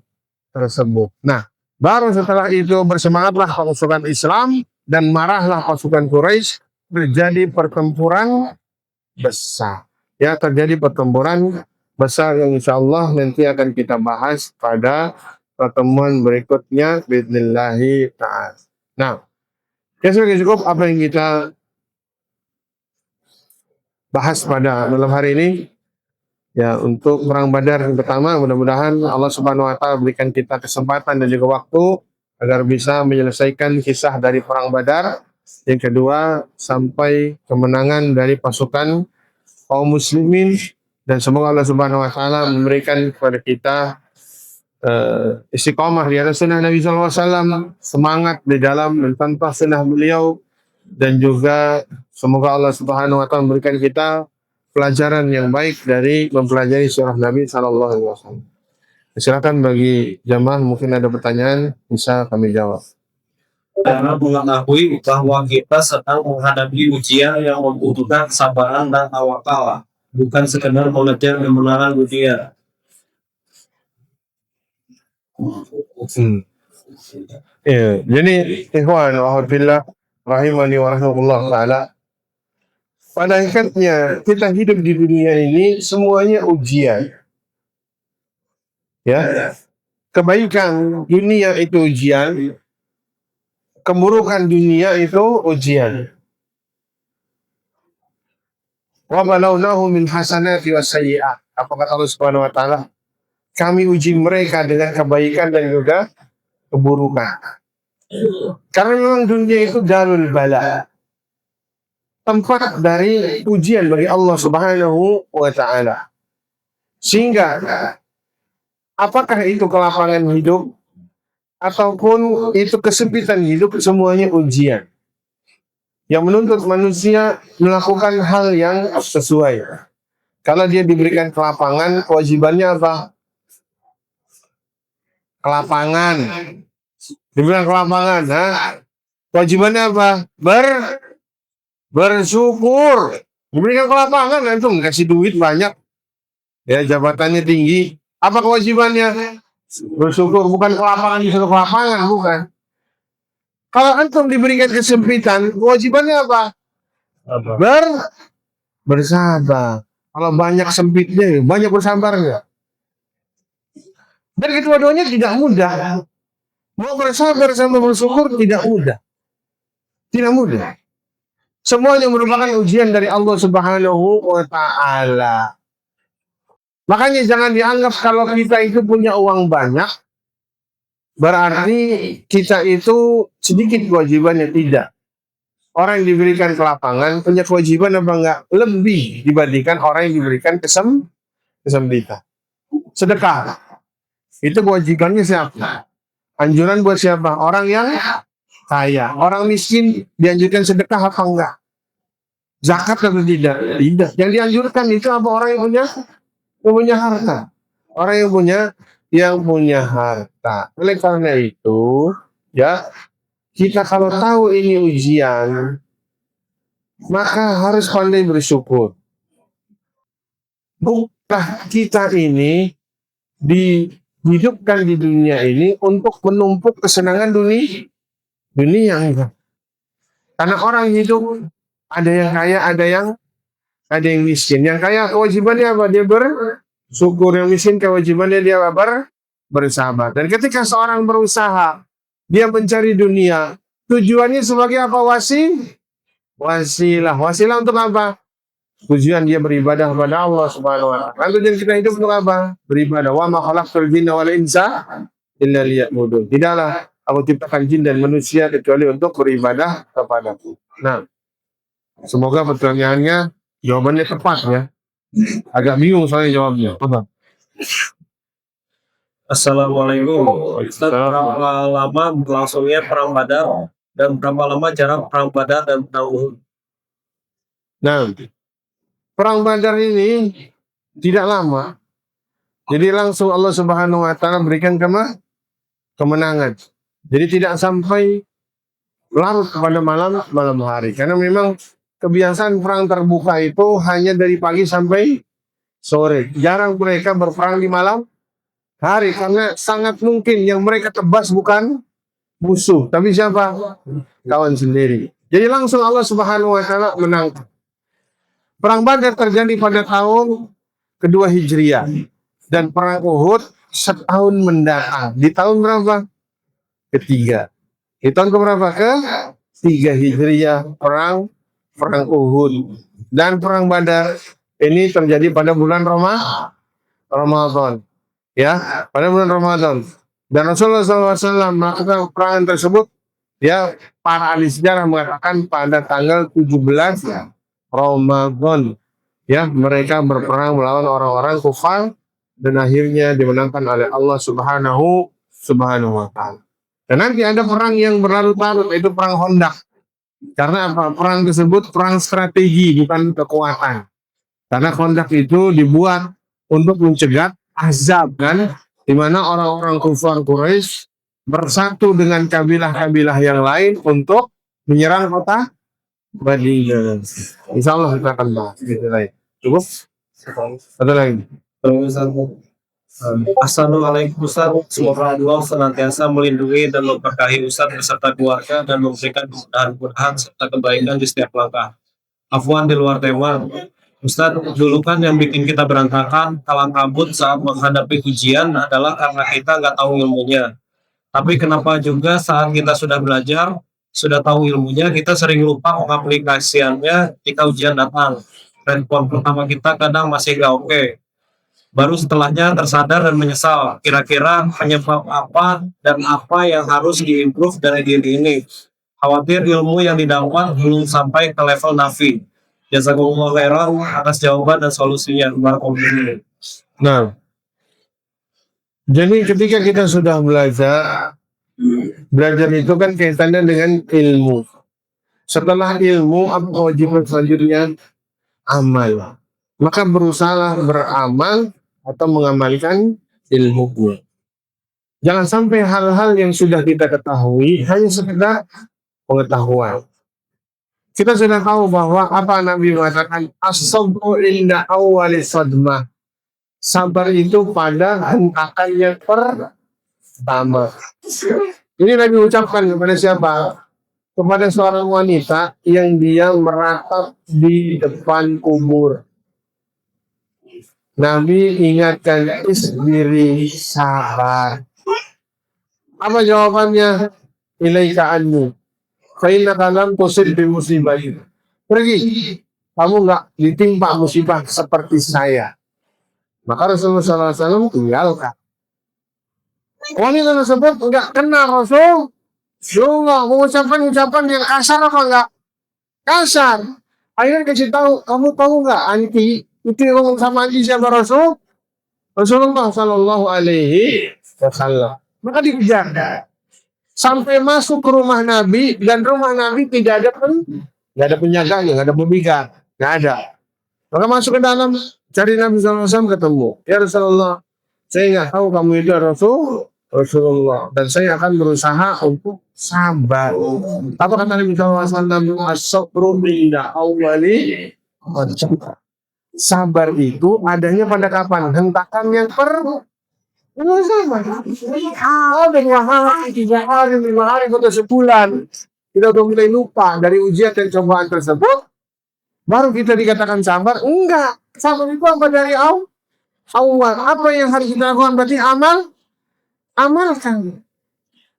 tersebut. Nah, baru setelah itu bersemangatlah pasukan Islam dan marahlah pasukan Quraisy, terjadi pertempuran besar. Ya, terjadi pertempuran besar yang insya Allah nanti akan kita bahas pada pertemuan berikutnya biidznillah ta'ala. Nah, sudah cukup apa yang kita bahas pada malam hari ini. Ya, untuk perang Badar yang pertama, mudah-mudahan Allah Subhanahu wa taala berikan kita kesempatan dan juga waktu agar bisa menyelesaikan kisah dari perang Badar. Yang kedua, sampai kemenangan dari pasukan kaum muslimin, dan semoga Allah Subhanahu wa taala memberikan kepada kita istiqomah di atas sunnah Nabi SAW, semangat di dalam mencontoh sunnah beliau, dan juga semoga Allah Subhanahu wa taala memberikan kita pelajaran yang baik dari mempelajari surah Nabi Sallallahu Alaihi Wasallam. Silakan bagi jamaah mungkin ada pertanyaan bisa kami jawab. Karena mengetahui bahwa kita sedang menghadapi ujian yang membutuhkan kesabaran dan tawakal, bukan sekedar mengejar kemenangan dunia. Jadi ikhwan wahafillah rahimani wa rahmatullah ta'ala, pada hakikatnya kita hidup di dunia ini semuanya ujian. Ya, kebaikan dunia itu ujian, keburukan dunia itu ujian. Wa balawnahu min hasanati was sayyi'at. Apa kata Allah Subhanahu wa taala? Kami uji mereka dengan kebaikan dan juga keburukan. Karena memang dunia itu darul bala, tempat dari ujian bagi Allah Subhanahu wa taala. Sehingga apakah itu kelapangan hidup ataupun itu kesempitan hidup, semuanya ujian yang menuntut manusia melakukan hal yang sesuai. Kalau dia diberikan kelapangan, kewajibannya apa? Kelapangan. Diberikan kelapangan, kewajibannya apa? Bersyukur. Diberikan kelapangan, itu kasih duit banyak, ya jabatannya tinggi. Apa kewajibannya? Bersyukur. Bukan kelapangan disuruh kelapangan, bukan. Kalau antum diberikan kesempitan, kewajibannya apa? Bersabar. Kalau banyak sempitnya, banyak bersabar enggak? Dan kedua-duanya tidak mudah. Mau bersabar sama bersyukur tidak mudah. Tidak mudah. Semuanya merupakan ujian dari Allah Subhanahu wa taala. Makanya jangan dianggap kalau kita itu punya uang banyak berarti kita itu sedikit kewajibannya. Tidak. Orang yang diberikan kelapangan punya kewajiban apa enggak? Lebih dibandingkan orang yang diberikan kesempitan. Sedekah. Itu kewajibannya siapa? Anjuran buat siapa? Orang yang kaya. Orang miskin dianjurkan sedekah apa enggak? Zakat atau tidak? Tidak. Yang dianjurkan itu apa? Orang yang punya harta. Orang yang punya harta. Oleh karena itu, ya, kita kalau tahu ini ujian, maka harus pandai bersyukur. Bukan kita ini hidupkan di dunia ini untuk menumpuk kesenangan dunia. Karena orang hidup ada yang kaya, ada yang miskin. Yang kaya kewajibannya apa? Dia bersyukur. Yang miskin kewajibannya dia bersabar. Dan ketika seorang berusaha, dia mencari dunia, tujuannya sebagai apa? Wasilah. Wasilah untuk apa? Tujuan dia beribadah kepada Allah Subhanahu wa taala. Tujuan kita hidup untuk apa? Beribadah. Wa ma khalaqtul jinna wal insa illa liya'budun. Tidaklah aku ciptakan jin dan manusia kecuali untuk beribadah kepadaku. Nah, semoga pertanyaannya jawabannya tepat ya. Agak bingung soalnya jawabnya. Apa? Assalamualaikum. Ustaz, berapa lama berlangsungnya perang Badar dan berapa lama jarak perang Badar dan perang Uhud? Nah, perang Badar ini tidak lama. Jadi langsung Allah Subhanahu wa taala berikan kemenangan. Jadi tidak sampai larut pada malam hari. Karena memang kebiasaan perang terbuka itu hanya dari pagi sampai sore. Jarang mereka berperang di malam hari karena sangat mungkin yang mereka tebas bukan musuh, tapi siapa? Kawan sendiri. Jadi langsung Allah Subhanahu wa taala menang. Perang Badar terjadi pada tahun kedua Hijriah dan perang Uhud setahun mendatang. Di tahun berapa? Ketiga. Di tahun keberapa? Ketiga Hijriah perang Uhud dan perang Badar ini terjadi pada bulan Ramadan. Ya, pada bulan Ramadan. Dan Rasulullah SAW melakukan perang tersebut. Ya, para ahli sejarah mengatakan pada tanggal 17 Ramadan, ya, mereka berperang melawan orang-orang kufar dan akhirnya dimenangkan oleh Allah Subhanahu wa taala. Dan nanti ada perang yang berlarut-larut, yaitu perang Khandaq. Karena apa? Perang tersebut perang strategi, bukan kekuatan. Karena Khandaq itu dibuat untuk mencegat Ahzab, kan, di mana orang-orang kufar Quraisy bersatu dengan kabilah-kabilah yang lain untuk menyerang kota Madinah. Insya Allah kita akan bahas gitu lain. Cukup? Ada lagi? Assalamualaikum Ustaz. Semoga Allah senantiasa melindungi dan memberkahi Ustaz beserta keluarga dan memberikan kemudahan serta kebaikan di setiap langkah. Afwan di luar tema. Ustaz, dulu kan yang bikin kita berantakan, kalang kabut saat menghadapi ujian adalah karena kita nggak tahu ilmunya. Tapi kenapa juga saat kita sudah belajar, sudah tahu ilmunya, kita sering lupa mengaplikasikannya ketika ujian datang. Respon pertama kita kadang masih nggak oke. Baru setelahnya tersadar dan menyesal. Kira-kira penyebab apa dan apa yang harus diimprove dari diri ini. Khawatir ilmu yang didapat belum sampai ke level nafi. Jazakumullah khairan atas jawaban dan solusinya. Barakallahu. Nah, jadi ketika kita sudah belajar itu kan kaitannya dengan ilmu. Setelah ilmu, apa kewajiban selanjutnya? Amal. Maka berusaha beramal atau mengamalkan ilmu. Jangan sampai hal-hal yang sudah kita ketahui hanya sekedar pengetahuan. Kita sudah tahu bahwa apa Nabi mengatakan as-sabru inda awwali sadmah. Sabar itu pada hentakan yang pertama. Ini Nabi ucapkan kepada siapa? Kepada seorang wanita yang dia meratap di depan kubur. Nabi ingatkan, isbiri, sabar. Apa jawabannya? Ilaika anni. Faina kalam tusib bi musibah. Pergi. Kamu nggak ditimpa musibah seperti saya. Maka Rasulullah SAW tinggalkan. Wanita tersebut nggak kenal Rasul. Juga mengucapkan ucapan yang kasar apa enggak? Kasar. Akhirnya kasih tahu, kamu tahu nggak anti itu yang ngomong sama anti siapa Rasul? Rasulullah Sallallahu Alaihi Wasallam. Maka dikejar. Sampai masuk ke rumah Nabi dan rumah Nabi tidak ada penjaga, nggak ada pembikat, nggak ada. Maka masuk ke dalam, cari Nabi SAW ketemu. Ya Rasulullah, saya nggak tahu kamu itu Rasulullah dan saya akan berusaha untuk sabar. Apa kata Nabi SAW? As-sabru inda awwali sabar itu adanya pada kapan? Hentakan yang pertama. Enggak sama. Ada 2 hari, 3 hari, 5 hari, atau sebulan. Kita udah mulai lupa dari ujian dan cobaan tersebut, baru kita dikatakan sabar. Enggak. Sabar itu apa dari awal? Apa yang harus kita lakukan? Berarti amalkan.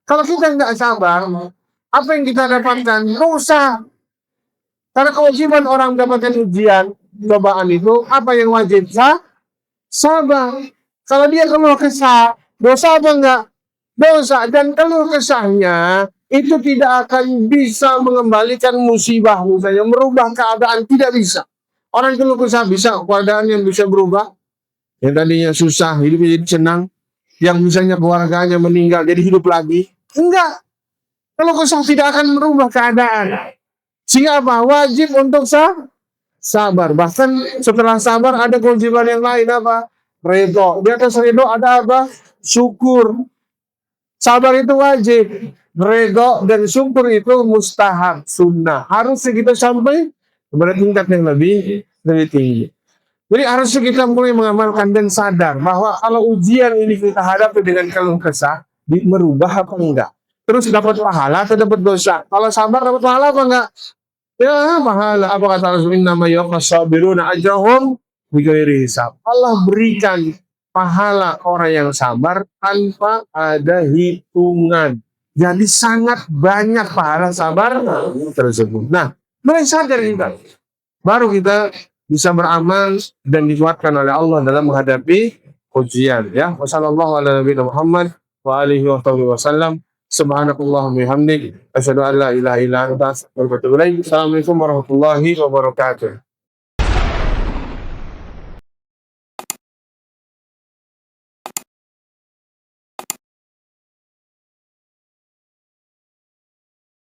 Kalau kita nggak sabar, apa yang kita dapatkan? Dosa. Karena kewajiban orang mendapatkan ujian, cobaan itu, apa yang wajib? Sabar. Kalau dia keluh kesah, dosa apa enggak? Dosa. Dan keluh kesahnya itu tidak akan bisa mengembalikan musibah, misalnya merubah keadaan, tidak bisa. Orang keluh kesah bisa, keadaan yang bisa berubah. Yang tadinya susah, hidupnya jadi senang. Yang misalnya keluarganya meninggal, jadi hidup lagi. Enggak. Keluh kesah tidak akan merubah keadaan. Sehingga apa? Wajib untuk sabar. Bahkan setelah sabar ada kewajiban yang lain apa? Ridho. Di atas ridho ada apa? Syukur. Sabar itu wajib. Ridho dan syukur itu mustahab, sunnah. Harusnya kita sampai kepada tingkat yang lebih tinggi. Jadi harusnya kita mulai mengamalkan dan sadar bahwa kalau ujian ini kita hadapi dengan keluh kesah, merubah apa enggak? Terus dapat pahala atau dapat dosa? Kalau sabar dapat pahala apa enggak? Ya, pahala. Apa kata Rasulullah? Nama yuwaffas sabiruna ajrahum bighairi hisab. Allah berikan pahala orang yang sabar tanpa ada hitungan. Jadi sangat banyak pahala sabar tersebut. Nah, mulai sadar kita, baru kita bisa beramal dan dikuatkan oleh Allah dalam menghadapi ujian. Ya, wassalamualaikum warahmatullahi wabarakatuh. Subhanakallahumma bihamdik asyhadu an la ilaha illa anta astaghfiruka wa atubu ilaik. Assalamualaikum warahmatullahi wabarakatuh.